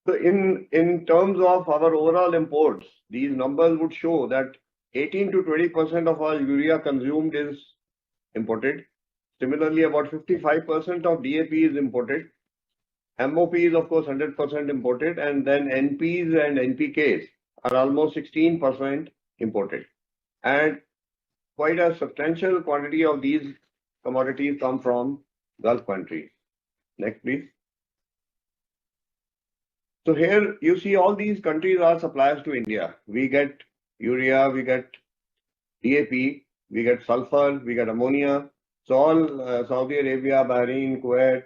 So in terms of our overall imports, these numbers would show that 18 to 20% of our urea consumed is imported. Similarly, about 55% of DAP is imported. MOP is, of course, 100% imported. And then NPs and NPKs are almost 16% imported. And quite a substantial quantity of these commodities come from Gulf countries. Next, please. So here you see all these countries are suppliers to India. We get urea, we get DAP, we get sulfur, we get ammonia. So all Saudi Arabia, Bahrain, Kuwait,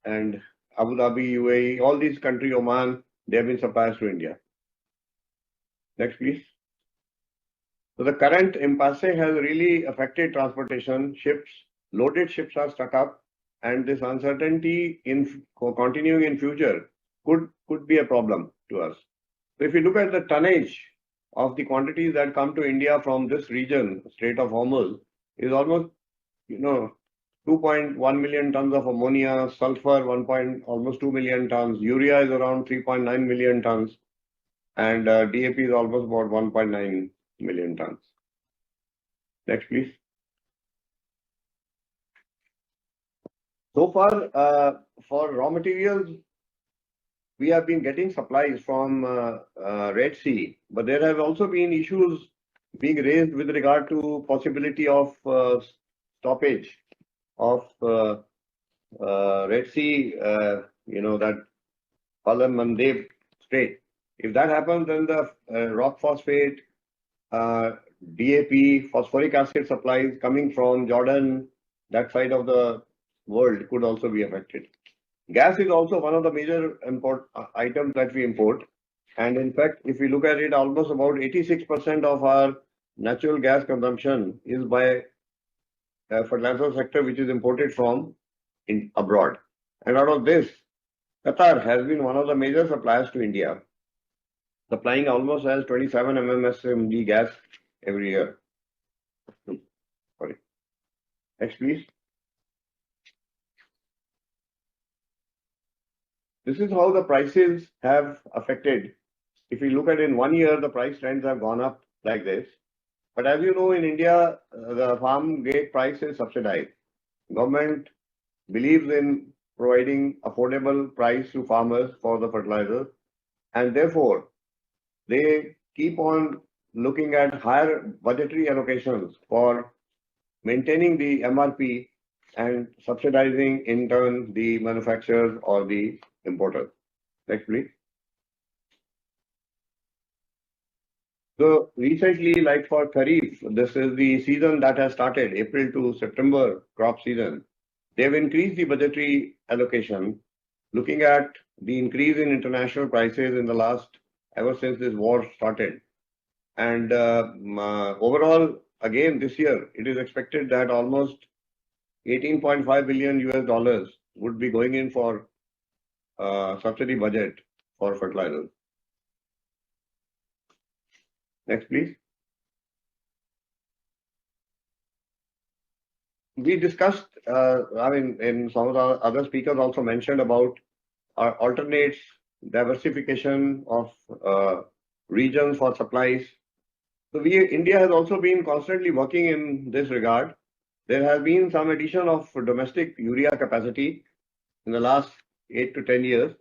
and Abu Dhabi, UAE, all these countries, Oman, they have been suppliers to India. Next, please. So the current impasse has really affected transportation. Loaded ships are stuck up, and this uncertainty in continuing in future could be a problem to us. So if you look at the tonnage of the quantities that come to India from this region, Strait of Hormuz, is almost, 2.1 million tons of ammonia, sulfur, almost 2 million tons, urea is around 3.9 million tons, and DAP is almost about 1.9 million tons. Next, please. So far, for raw materials, we have been getting supplies from Red Sea, but there have also been issues being raised with regard to possibility of stoppage of Red Sea, that Palam Mandev Strait. If that happens, then the rock phosphate, DAP, phosphoric acid supplies coming from Jordan, that side of the world could also be affected. Gas is also one of the major items that we import. And in fact, if we look at it, almost about 86% of our natural gas consumption is by fertilizer sector, which is imported from abroad. And out of this, Qatar has been one of the major suppliers to India, supplying almost as 27 MMSCMD gas every year. Sorry. Next, please. This is how the prices have affected. If you look at in 1 year, the price trends have gone up like this. But as you know, in India, the farm gate price is subsidized. Government believes in providing affordable price to farmers for the fertilizer, and therefore they keep on looking at higher budgetary allocations for maintaining the MRP and subsidizing in turn the manufacturers or the importers. Next, please. So recently, like for Kharif, this is the season that has started, April to September crop season. They've increased the budgetary allocation, looking at the increase in international prices in the last, ever since this war started. And overall, again, this year, it is expected that almost 18.5 billion US dollars would be going in for subsidy budget for fertilizers. Next, please. We discussed, in some of the other speakers also mentioned about our alternates, diversification of regions for supplies. So India has also been constantly working in this regard. There has been some addition of domestic urea capacity in the last 8 to 10 years.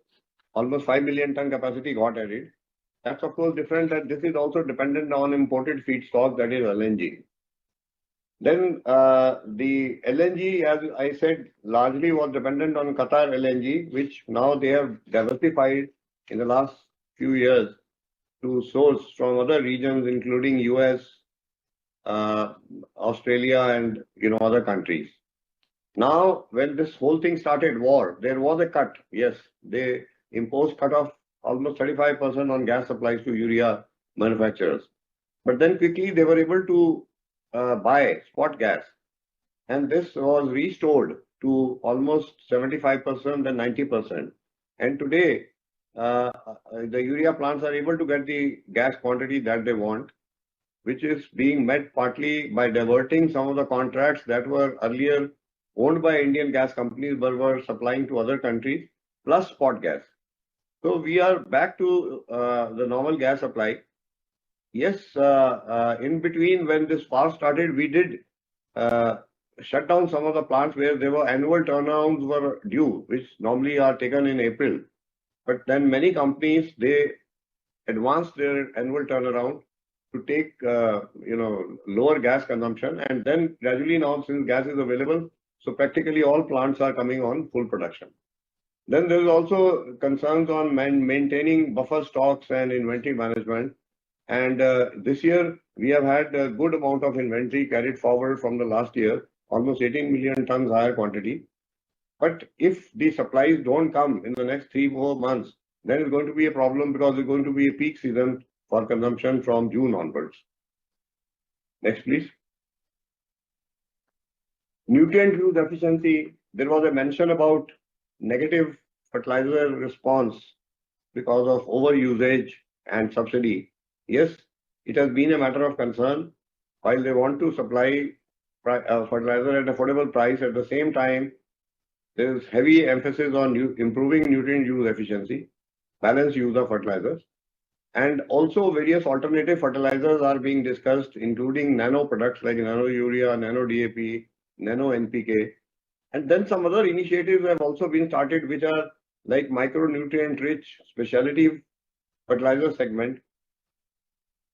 Almost 5 million ton capacity got added. That's of course different, that this is also dependent on imported feedstock, that is LNG. Then the LNG, as I said, largely was dependent on Qatar LNG, which now they have diversified in the last few years to source from other regions, including US, Australia, and other countries. Now, when this whole thing started, war, there was a cut. Yes, they imposed cut of almost 35% on gas supplies to urea manufacturers. But then quickly they were able to buy spot gas, and this was restored to almost 75% and 90%. And today, the urea plants are able to get the gas quantity that they want, which is being met partly by diverting some of the contracts that were earlier owned by Indian gas companies but were supplying to other countries, plus spot gas. So we are back to the normal gas supply. Yes, in between when this war started, we did shut down some of the plants where there were annual turnarounds were due, which normally are taken in April. But then many companies, they advanced their annual turnaround to take lower gas consumption, and then gradually now, since gas is available, so practically all plants are coming on full production. Then there is also concerns on maintaining buffer stocks and inventory management. And this year we have had a good amount of inventory carried forward from the last year, almost 18 million tons higher quantity. But if the supplies don't come in the next 3-4 months, then it's going to be a problem, because it's going to be a peak season for consumption from June onwards. Next, please. Nutrient use efficiency. There was a mention about negative fertilizer response because of overusage and subsidy. Yes, it has been a matter of concern. While they want to supply fertilizer at affordable price, at the same time, there is heavy emphasis on improving nutrient use efficiency, balanced use of fertilizers, and also various alternative fertilizers are being discussed, including nano products like nano urea, nano DAP, nano NPK. And then some other initiatives have also been started, which are like micronutrient rich specialty fertilizer segment,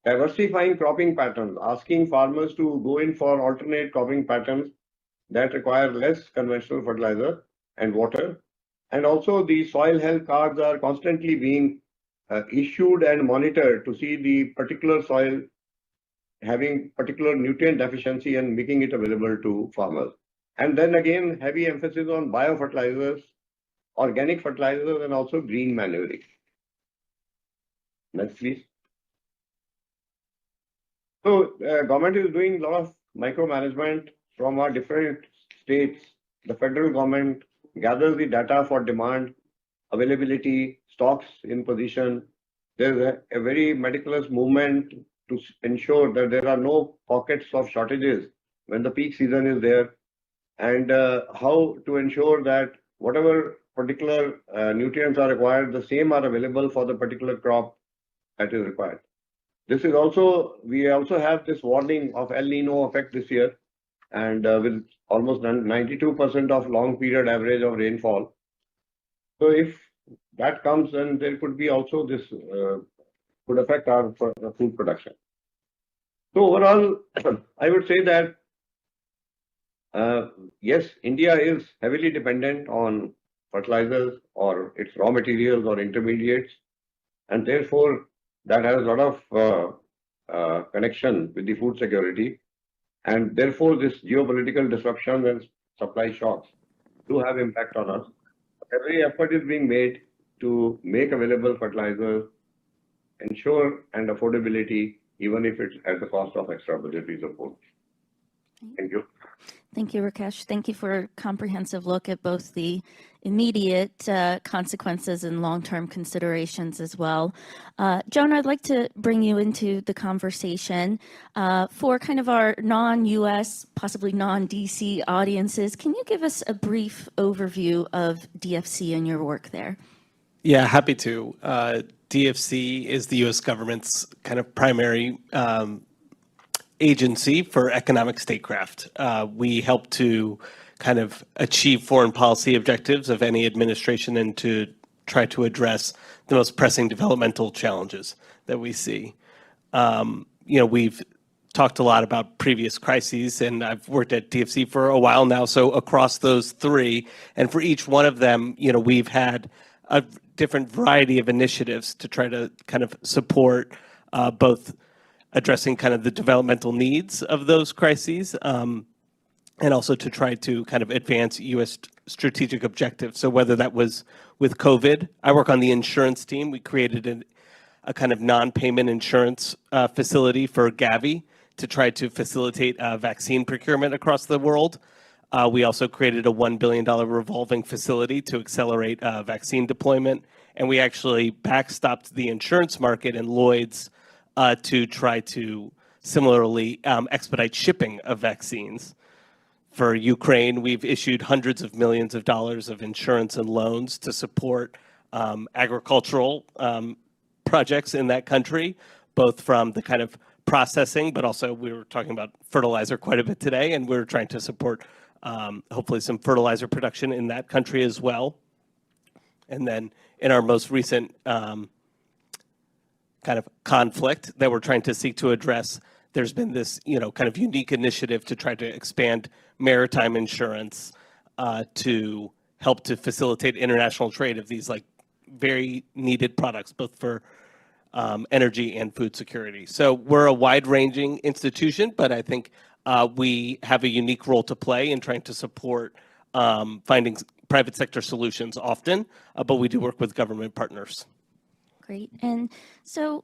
diversifying cropping patterns, asking farmers to go in for alternate cropping patterns that require less conventional fertilizer and water. And also the soil health cards are constantly being issued and monitored to see the particular soil having particular nutrient deficiency and making it available to farmers. And then again, heavy emphasis on biofertilizers, organic fertilizers, and also green manuring. Next, please. So, government is doing a lot of micromanagement from our different states. The federal government gathers the data for demand, availability, stocks in position. There's a very meticulous movement to ensure that there are no pockets of shortages when the peak season is there, and how to ensure that whatever particular nutrients are required, the same are available for the particular crop that is required. This is also, we also have this warning of El Nino effect this year, and with almost 92% of long period average of rainfall. So if that comes, then there could be also this could affect our food production. So overall, I would say that yes, India is heavily dependent on fertilizers or its raw materials or intermediates, and therefore that has a lot of connection with the food security, and therefore this geopolitical disruptions and supply shocks do have impact on us. Every effort is being made to make available fertilizers, ensure and affordability, even if it's at the cost of extra budgetary support. Thank you. Thank you, Rakesh. Thank you for a comprehensive look at both the immediate consequences and long-term considerations as well. Joan, I'd like to bring you into the conversation. For kind of our non-US, possibly non-DC audiences, can you give us a brief overview of DFC and your work there? Yeah, happy to. DFC is the US government's kind of primary agency for economic statecraft. We help to kind of achieve foreign policy objectives of any administration and to try to address the most pressing developmental challenges that we see. We've talked a lot about previous crises, and I've worked at DFC for a while now, so across those three, and for each one of them, we've had a different variety of initiatives to try to kind of support both addressing kind of the developmental needs of those crises, and also to try to kind of advance U.S. strategic objectives. So whether that was with COVID, I work on the insurance team. We created a kind of non-payment insurance facility for Gavi to try to facilitate vaccine procurement across the world. We also created a $1 billion revolving facility to accelerate vaccine deployment. And we actually backstopped the insurance market and Lloyd's to try to similarly expedite shipping of vaccines. For Ukraine, we've issued hundreds of millions of dollars of insurance and loans to support agricultural projects in that country, both from the kind of processing, but also we were talking about fertilizer quite a bit today, and we're trying to support hopefully some fertilizer production in that country as well. And then in our most recent kind of conflict that we're trying to seek to address, there's been this, kind of unique initiative to try to expand maritime insurance to help to facilitate international trade of these like very needed products, both for energy and food security. So we're a wide-ranging institution, but I think we have a unique role to play in trying to support finding private sector solutions often, but we do work with government partners. Great. And so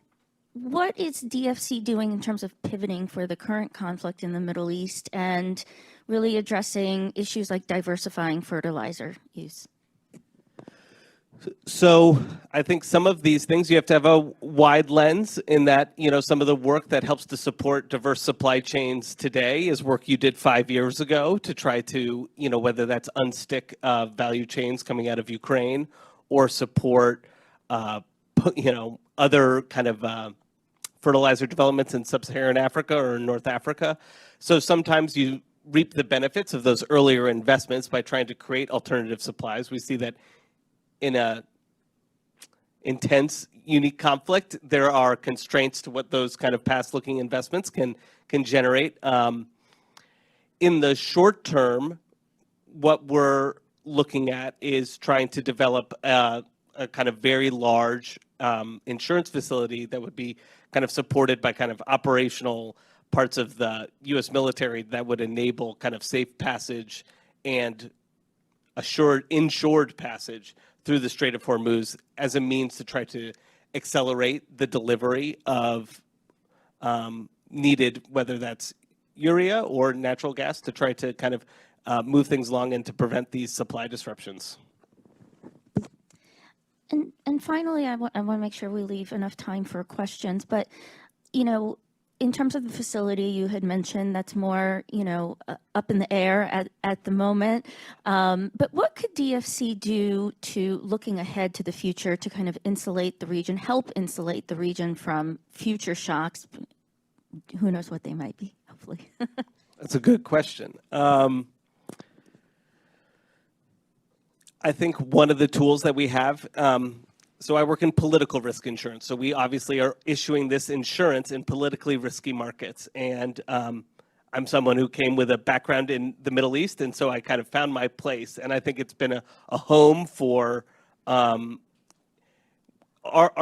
what is DFC doing in terms of pivoting for the current conflict in the Middle East and really addressing issues like diversifying fertilizer use? So I think some of these things you have to have a wide lens in that, some of the work that helps to support diverse supply chains today is work you did 5 years ago to try to, whether that's unstick value chains coming out of Ukraine or support, other kind of fertilizer developments in sub-Saharan Africa or North Africa. So sometimes you reap the benefits of those earlier investments by trying to create alternative supplies. We see that in a intense, unique conflict, there are constraints to what those kind of past-looking investments can generate. In the short term, what we're looking at is trying to develop a kind of very large insurance facility that would be kind of supported by kind of operational parts of the U.S. military that would enable kind of safe passage and insured passage through the Strait of Hormuz as a means to try to accelerate the delivery of needed, whether that's urea or natural gas, to try to kind of move things along and to prevent these supply disruptions. And finally, I want to make sure we leave enough time for questions. But, in terms of the facility you had mentioned, that's more, up in the air at the moment. But what could DFC do to looking ahead to the future to kind of insulate the region, help insulate the region from future shocks? Who knows what they might be, hopefully. That's a good question. I think one of the tools that we have, so I work in political risk insurance. So we obviously are issuing this insurance in politically risky markets. And I'm someone who came with a background in the Middle East. And so I kind of found my place. And I think it's been a home for, our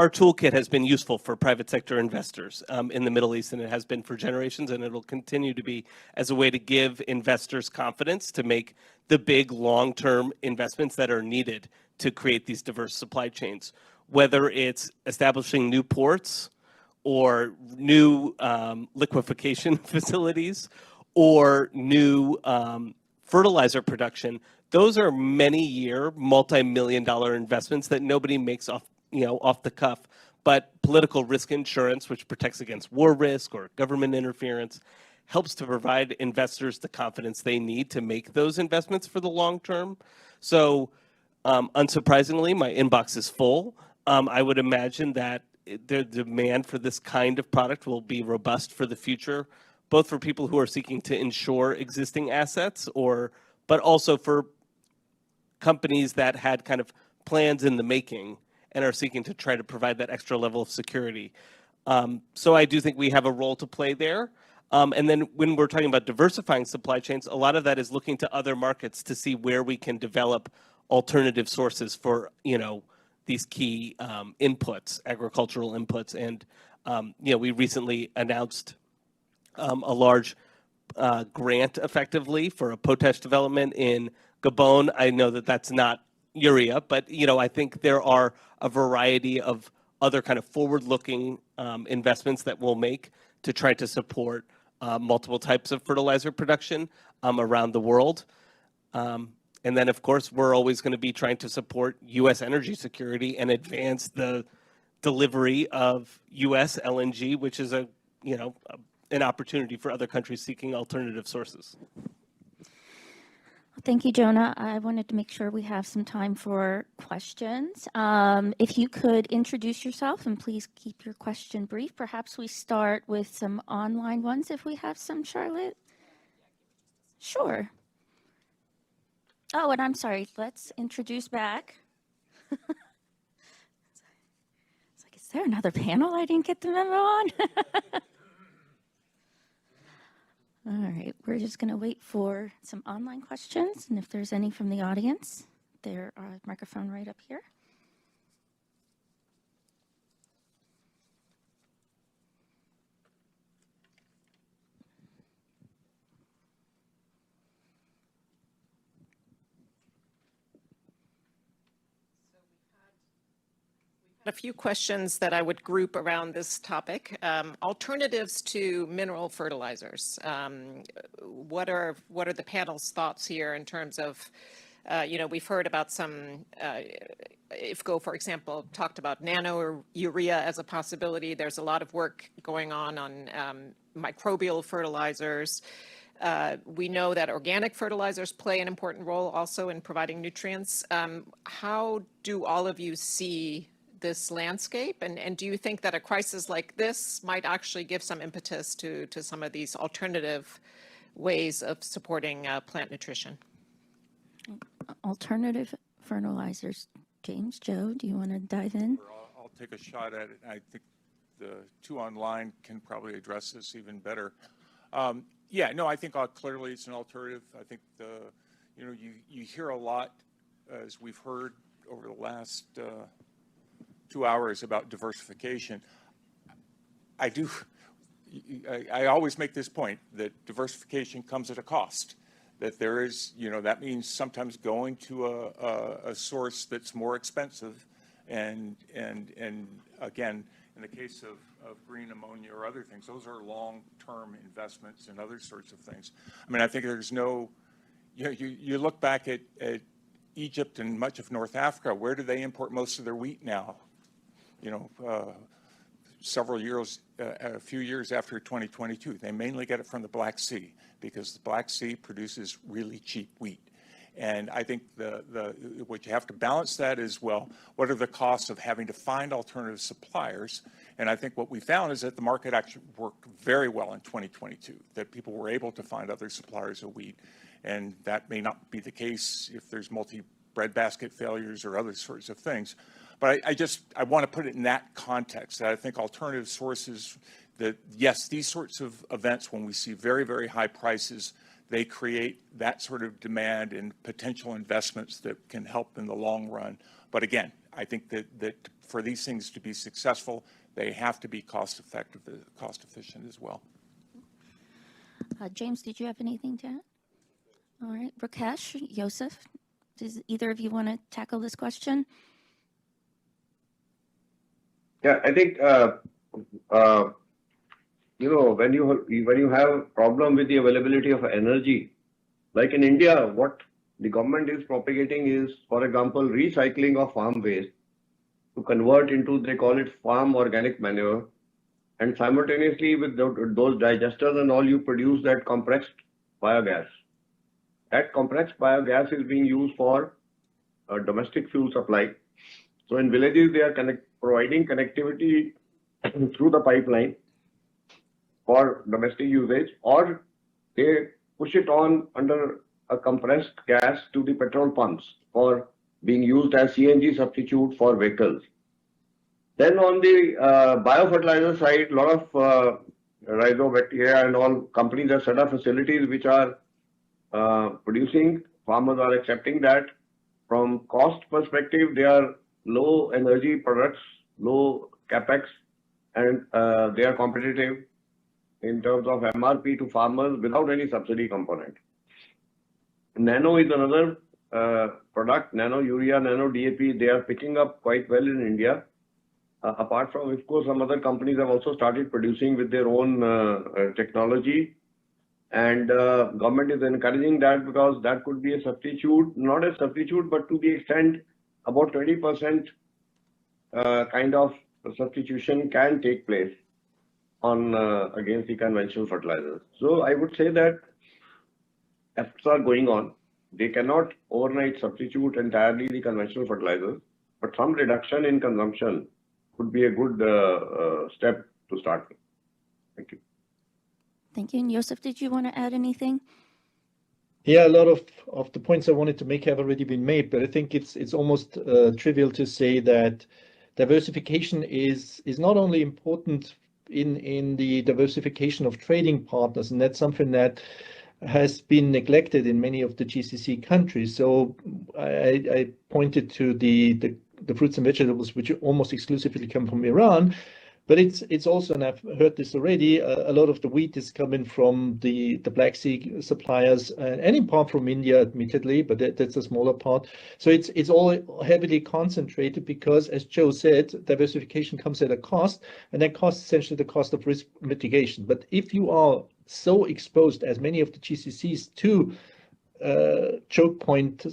toolkit has been useful for private sector investors in the Middle East, and it has been for generations, and it'll continue to be as a way to give investors confidence to make the big long-term investments that are needed to create these diverse supply chains, whether it's establishing new ports or new liquefaction facilities or new fertilizer production. Those are many-year, multi-million-dollar investments that nobody makes off the cuff. But political risk insurance, which protects against war risk or government interference, helps to provide investors the confidence they need to make those investments for the long term. So unsurprisingly, my inbox is full. I would imagine that the demand for this kind of product will be robust for the future, both for people who are seeking to insure existing assets, but also for companies that had kind of plans in the making and are seeking to try to provide that extra level of security. So I do think we have a role to play there. And then when we're talking about diversifying supply chains, a lot of that is looking to other markets to see where we can develop alternative sources for, these key inputs, agricultural inputs. And, we recently announced a large grant effectively for a potash development in Gabon. I know that that's not urea, but I think there are a variety of other kind of forward-looking investments that we'll make to try to support multiple types of fertilizer production around the world. And then, of course, we're always going to be trying to support U.S. energy security and advance the delivery of U.S. LNG, which is an opportunity for other countries seeking alternative sources. Thank you, Jonah. I wanted to make sure we have some time for questions. If you could introduce yourself and please keep your question brief. Perhaps we start with some online ones if we have some, Charlotte. Sure. Oh, and I'm sorry, let's introduce back. It's like, is there another panel I didn't get the memo on? All right, we're just going to wait for some online questions, and if there's any from the audience, there are a microphone right up here. A few questions that I would group around this topic. Alternatives to mineral fertilizers. What are the panel's thoughts here in terms of, we've heard about some IFCO, for example, talked about nano urea as a possibility. There's a lot of work going on microbial fertilizers. We know that organic fertilizers play an important role also in providing nutrients. How do all of you see this landscape? And do you think that a crisis like this might actually give some impetus to some of these alternative ways of supporting plant nutrition? Alternative fertilizers. James, Joe, do you want to dive in? I'll take a shot at it. I think the two online can probably address this even better. Yeah, no, I think clearly it's an alternative. I think you hear a lot, as we've heard over the last 2 hours, about diversification. I always make this point that diversification comes at a cost. That there is, that means sometimes going to a source that's more expensive, and again, in the case of green ammonia or other things, those are long-term investments and other sorts of things. I mean, I think there's no, you look back at Egypt and much of North Africa, where do they import most of their wheat now? A few years after 2022, they mainly get it from the Black Sea, because the Black Sea produces really cheap wheat. And I think what you have to balance that is, well, what are the costs of having to find alternative suppliers? And I think what we found is that the market actually worked very well in 2022, that people were able to find other suppliers of wheat. And that may not be the case if there's multi-breadbasket failures or other sorts of things. But I want to put it in that context, that I think alternative sources, that yes, these sorts of events, when we see very, very high prices, they create that sort of demand and potential investments that can help in the long run. But again, I think that for these things to be successful, they have to be cost efficient as well. James, did you have anything to add? All right, Rakesh, Yosef, does either of you want to tackle this question? Yeah, I think when you have a problem with the availability of energy, like in India, what the government is propagating is, for example, recycling of farm waste to convert into, they call it farm organic manure, and simultaneously with those digesters and all, you produce that compressed biogas. That compressed biogas is being used for domestic fuel supply. So in villages, they are providing connectivity through the pipeline for domestic usage, or they push it on under a compressed gas to the petrol pumps for being used as CNG substitute for vehicles. Then on the biofertilizer side, a lot of rhizobacteria and all companies have set up facilities which are producing. Farmers are accepting that. From cost perspective, they are low energy products, low capex, and they are competitive in terms of MRP to farmers without any subsidy component. Nano is another product, nano urea, nano DAP, they are picking up quite well in India. Apart from IFCO, some other companies have also started producing with their own technology. And government is encouraging that, because that could be a substitute, not a substitute, but to the extent about 20% kind of substitution can take place on against the conventional fertilizers. So I would say that efforts are going on. They cannot overnight substitute entirely the conventional fertilizers, but some reduction in consumption could be a good step to start with. Thank you. Thank you. And Yosef, did you want to add anything? Yeah, a lot of the points I wanted to make have already been made, but I think it's almost trivial to say that diversification is not only important in the diversification of trading partners, and that's something that has been neglected in many of the GCC countries. So I pointed to the fruits and vegetables, which almost exclusively come from Iran. But it's also, and I've heard this already, a lot of the wheat is coming from the Black Sea suppliers, and in part from India, admittedly, but that's a smaller part. So it's all heavily concentrated because, as Joe said, diversification comes at a cost, and that cost essentially the cost of risk mitigation. But if you are so exposed, as many of the GCCs, to choke point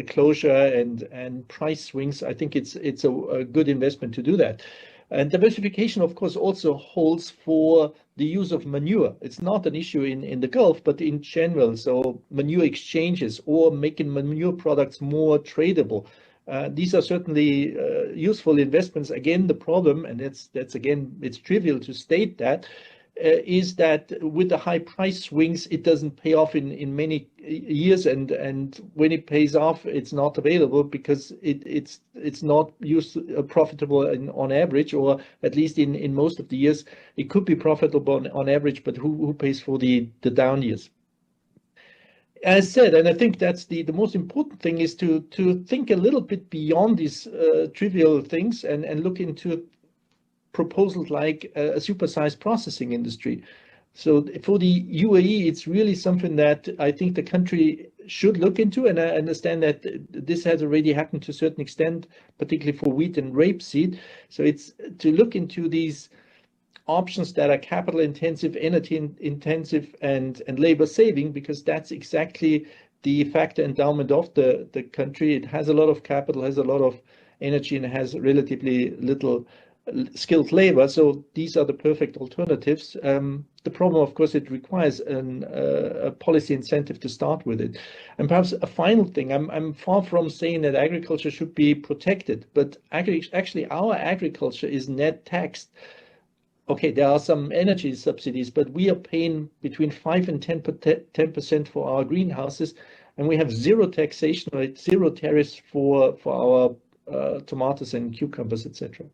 closure and price swings, I think it's a good investment to do that. And diversification, of course, also holds for the use of manure. It's not an issue in the Gulf, but in general. So manure exchanges or making manure products more tradable. These are certainly useful investments. Again, the problem, and that's again, it's trivial to state that, is that with the high price swings, it doesn't pay off in many years, and when it pays off, it's not available because it's not profitable on average, or at least in most of the years, it could be profitable on average, but who pays for the down years? As said, and I think that's the most important thing, is to think a little bit beyond these trivial things and look into proposals like a supersized processing industry. So for the UAE, it's really something that I think the country should look into, and I understand that this has already happened to a certain extent, particularly for wheat and rapeseed. So it's to look into these options that are capital intensive, energy intensive, and labor saving, because that's exactly the factor endowment of the country. It has a lot of capital, has a lot of energy, and has relatively little skilled labor. So these are the perfect alternatives. The problem, of course, it requires a policy incentive to start with it. And perhaps a final thing, I'm far from saying that agriculture should be protected, but actually our agriculture is net taxed. Okay, there are some energy subsidies, but we are paying between 5 and 10% for our greenhouses, and we have zero taxation rate, zero tariffs for our tomatoes and cucumbers, etc.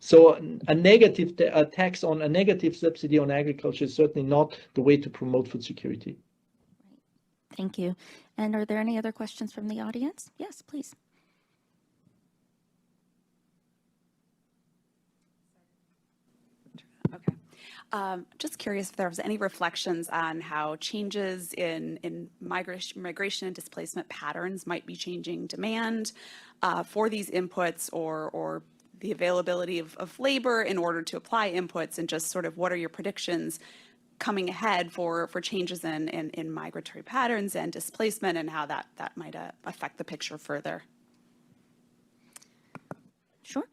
So a negative tax on a negative subsidy on agriculture is certainly not the way to promote food security. Thank you. And are there any other questions from the audience? Yes, please. Okay. Just curious if there was any reflections on how changes in migration and displacement patterns might be changing demand for these inputs, or the availability of labor in order to apply inputs, and just sort of what are your predictions coming ahead for changes in migratory patterns and displacement, and how that might affect the picture further? Sure.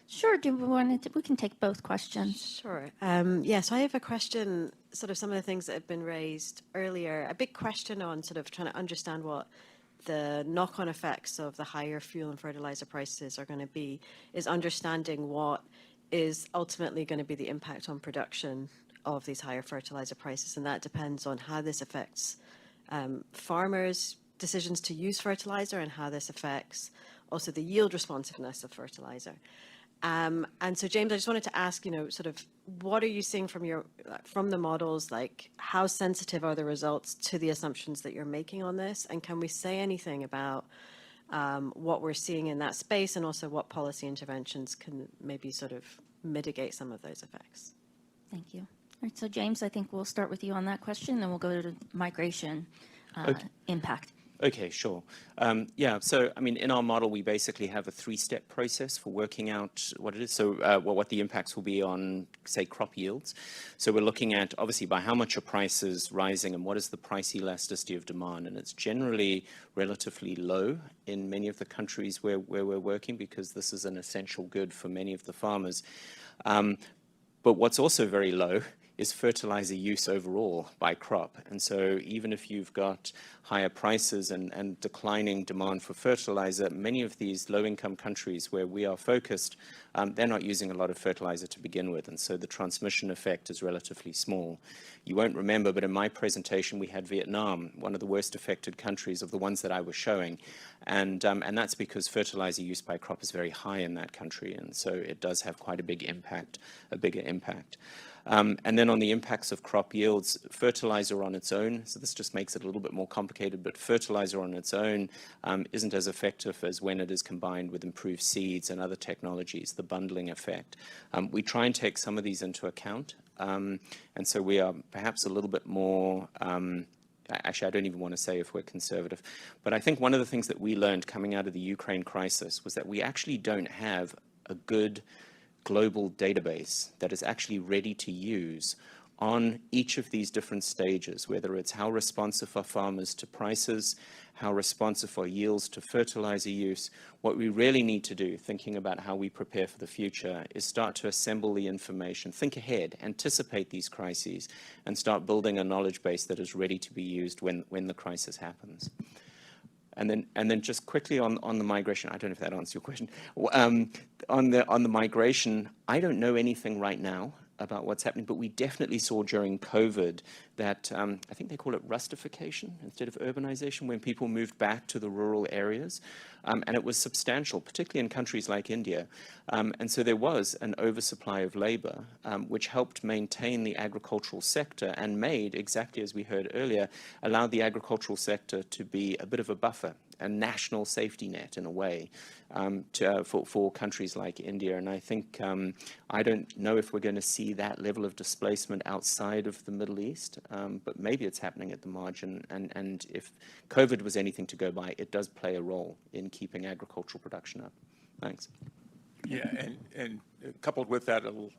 Sure. We can take both questions. Sure. Yes, I have a question, sort of some of the things that have been raised earlier. A big question on sort of trying to understand what the knock-on effects of the higher fuel and fertilizer prices are going to be, is understanding what is ultimately going to be the impact on production of these higher fertilizer prices. And that depends on how this affects farmers' decisions to use fertilizer, and how this affects also the yield responsiveness of fertilizer. And so, James, I just wanted to ask, sort of, what are you seeing from the models? Like, how sensitive are the results to the assumptions that you're making on this? And can we say anything about what we're seeing in that space, and also what policy interventions can maybe sort of mitigate some of those effects? Thank you. All right, so James, I think we'll start with you on that question, then we'll go to migration impact. Okay, sure. Yeah, so I mean, in our model, we basically have a three-step process for working out what it is. So what the impacts will be on, say, crop yields. So we're looking at, obviously, by how much are prices rising, and what is the price elasticity of demand. And it's generally relatively low in many of the countries where we're working, because this is an essential good for many of the farmers. But what's also very low is fertilizer use overall by crop. And so even if you've got higher prices and declining demand for fertilizer, many of these low-income countries where we are focused, they're not using a lot of fertilizer to begin with. And so the transmission effect is relatively small. You won't remember, but in my presentation, we had Vietnam, one of the worst affected countries of the ones that I was showing. And that's because fertilizer use by crop is very high in that country. And so it does have quite a bigger impact. And then on the impacts of crop yields, fertilizer on its own, so this just makes it a little bit more complicated, but fertilizer on its own isn't as effective as when it is combined with improved seeds and other technologies, the bundling effect. We try and take some of these into account, and so we are perhaps a little bit more, actually, I don't even want to say if we're conservative, but I think one of the things that we learned coming out of the Ukraine crisis was that we actually don't have a good global database that is actually ready to use on each of these different stages, whether it's how responsive are farmers to prices, how responsive are yields to fertilizer use. What we really need to do, thinking about how we prepare for the future, is start to assemble the information, think ahead, anticipate these crises, and start building a knowledge base that is ready to be used when the crisis happens. And then just quickly on the migration, I don't know if that answers your question. On the migration, I don't know anything right now about what's happening, but we definitely saw during COVID that, I think they call it rustification instead of urbanization, when people moved back to the rural areas. And it was substantial, particularly in countries like India. And so there was an oversupply of labor, which helped maintain the agricultural sector and made, exactly as we heard earlier, allowed the agricultural sector to be a bit of a buffer, a national safety net in a way, for countries like India. And I think, I don't know if we're going to see that level of displacement outside of the Middle East, but maybe it's happening at the margin. And if COVID was anything to go by, it does play a role in keeping agricultural production up. Thanks. Yeah, and coupled with that, a little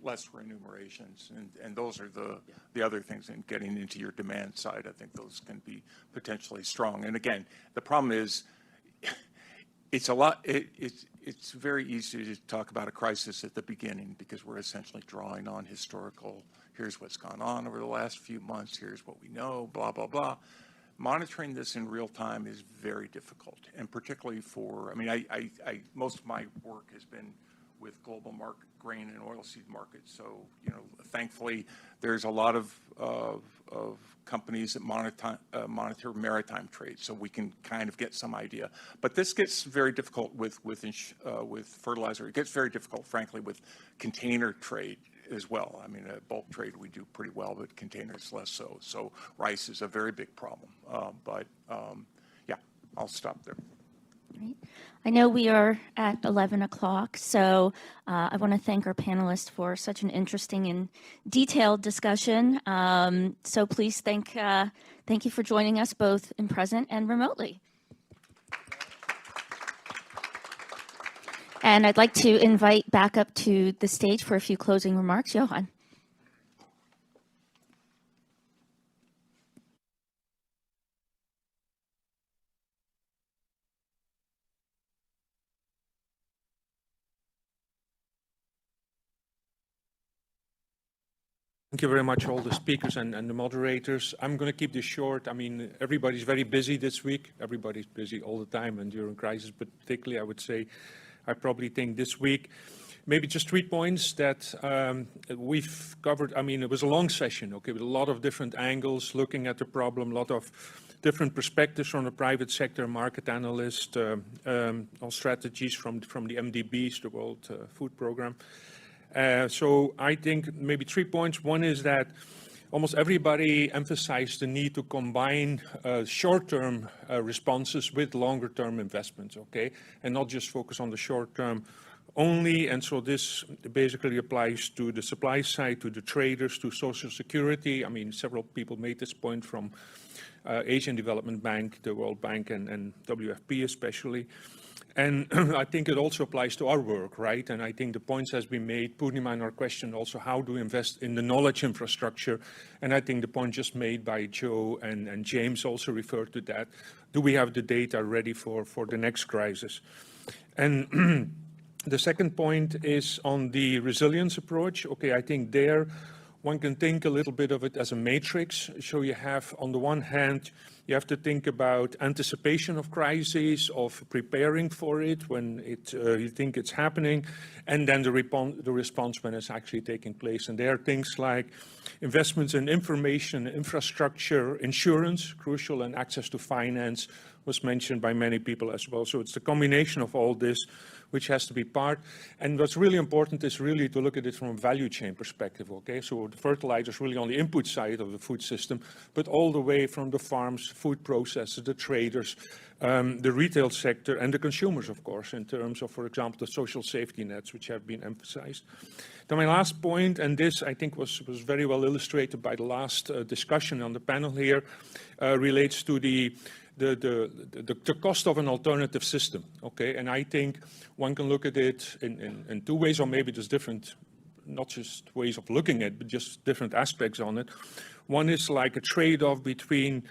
less remunerations, and those are the other things in getting into your demand side. I think those can be potentially strong. And again, the problem is, it's very easy to talk about a crisis at the beginning because we're essentially drawing on historical, here's what's gone on over the last few months, here's what we know, blah, blah, blah. Monitoring this in real time is very difficult, and particularly for, I mean, most of my work has been with global grain and oilseed markets. So, you know, thankfully, there's a lot of companies that monitor maritime trade, so we can kind of get some idea. But this gets very difficult with fertilizer. It gets very difficult, frankly, with container trade as well. I mean, bulk trade we do pretty well, but containers less so. So rice is a very big problem. Yeah, I'll stop there. Great. I know we are at 11 o'clock, so I want to thank our panelists for such an interesting and detailed discussion. So please thank you for joining us both in present and remotely. And I'd like to invite back up to the stage for a few closing remarks, Johan. Thank you very much, all the speakers and the moderators. I'm going to keep this short. I mean, everybody's very busy this week. Everybody's busy all the time and during crisis, but particularly I would say, I probably think this week, maybe just 3 points that we've covered. I mean, it was a long session, okay, with a lot of different angles, looking at the problem, a lot of different perspectives from the private sector, market analysts, all strategies from the MDBs, the World Food Programme. So I think maybe 3 points. One is that almost everybody emphasized the need to combine short-term responses with longer-term investments, okay? And not just focus on the short-term only. And so this basically applies to the supply side, to the traders, to Social Security. I mean, several people made this point from Asian Development Bank, the World Bank, and WFP especially. And I think it also applies to our work, right? And I think the points has been made, Purnima in our question also, how do we invest in the knowledge infrastructure? And I think the point just made by Joe and James also referred to that. Do we have the data ready for the next crisis? And the second point is on the resilience approach. Okay, I think there one can think a little bit of it as a matrix. So you have, on the one hand, you have to think about anticipation of crises, of preparing for it when you think it's happening, and then the response when it's actually taking place. And there are things like investments in information, infrastructure, insurance, crucial, and access to finance was mentioned by many people as well. So it's the combination of all this which has to be part. And what's really important is really to look at it from a value chain perspective, okay? So the fertilizer is really on the input side of the food system, but all the way from the farms, food processors, the traders, the retail sector, and the consumers, of course, in terms of, for example, the social safety nets, which have been emphasized. Then my last point, and this I think was very well illustrated by the last discussion on the panel here, relates to the cost of an alternative system, okay? And I think one can look at it in two ways, or maybe there's different not just ways of looking at, but just different aspects on it. One is like a trade-off between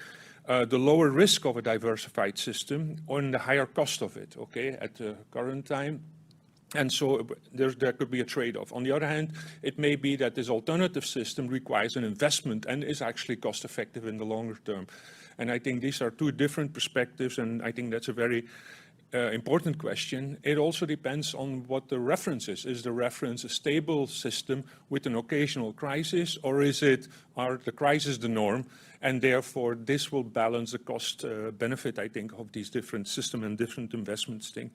the lower risk of a diversified system and the higher cost of it, okay, at the current time. And so there could be a trade-off. On the other hand, it may be that this alternative system requires an investment and is actually cost-effective in the longer term. And I think these are two different perspectives, and I think that's a very important question. It also depends on what the reference is. Is the reference a stable system with an occasional crisis, or are the crises the norm? And therefore, this will balance the cost benefit, I think, of these different system and different investments thing.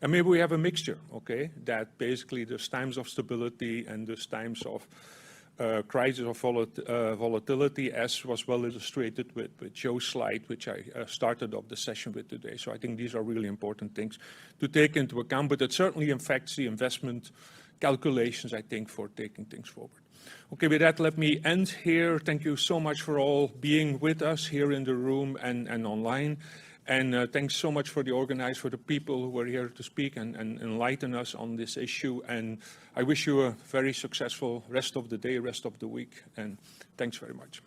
And maybe we have a mixture, okay, that basically there's times of stability and there's times of crisis of volatility, as was well illustrated with Joe's slide, which I started off the session with today. So I think these are really important things to take into account, but it certainly affects the investment calculations, I think, for taking things forward. Okay, with that, let me end here. Thank you so much for all being with us here in the room and online. And thanks so much for the organizers, for the people who were here to speak and enlighten us on this issue. And I wish you a very successful rest of the day, rest of the week. And thanks very much.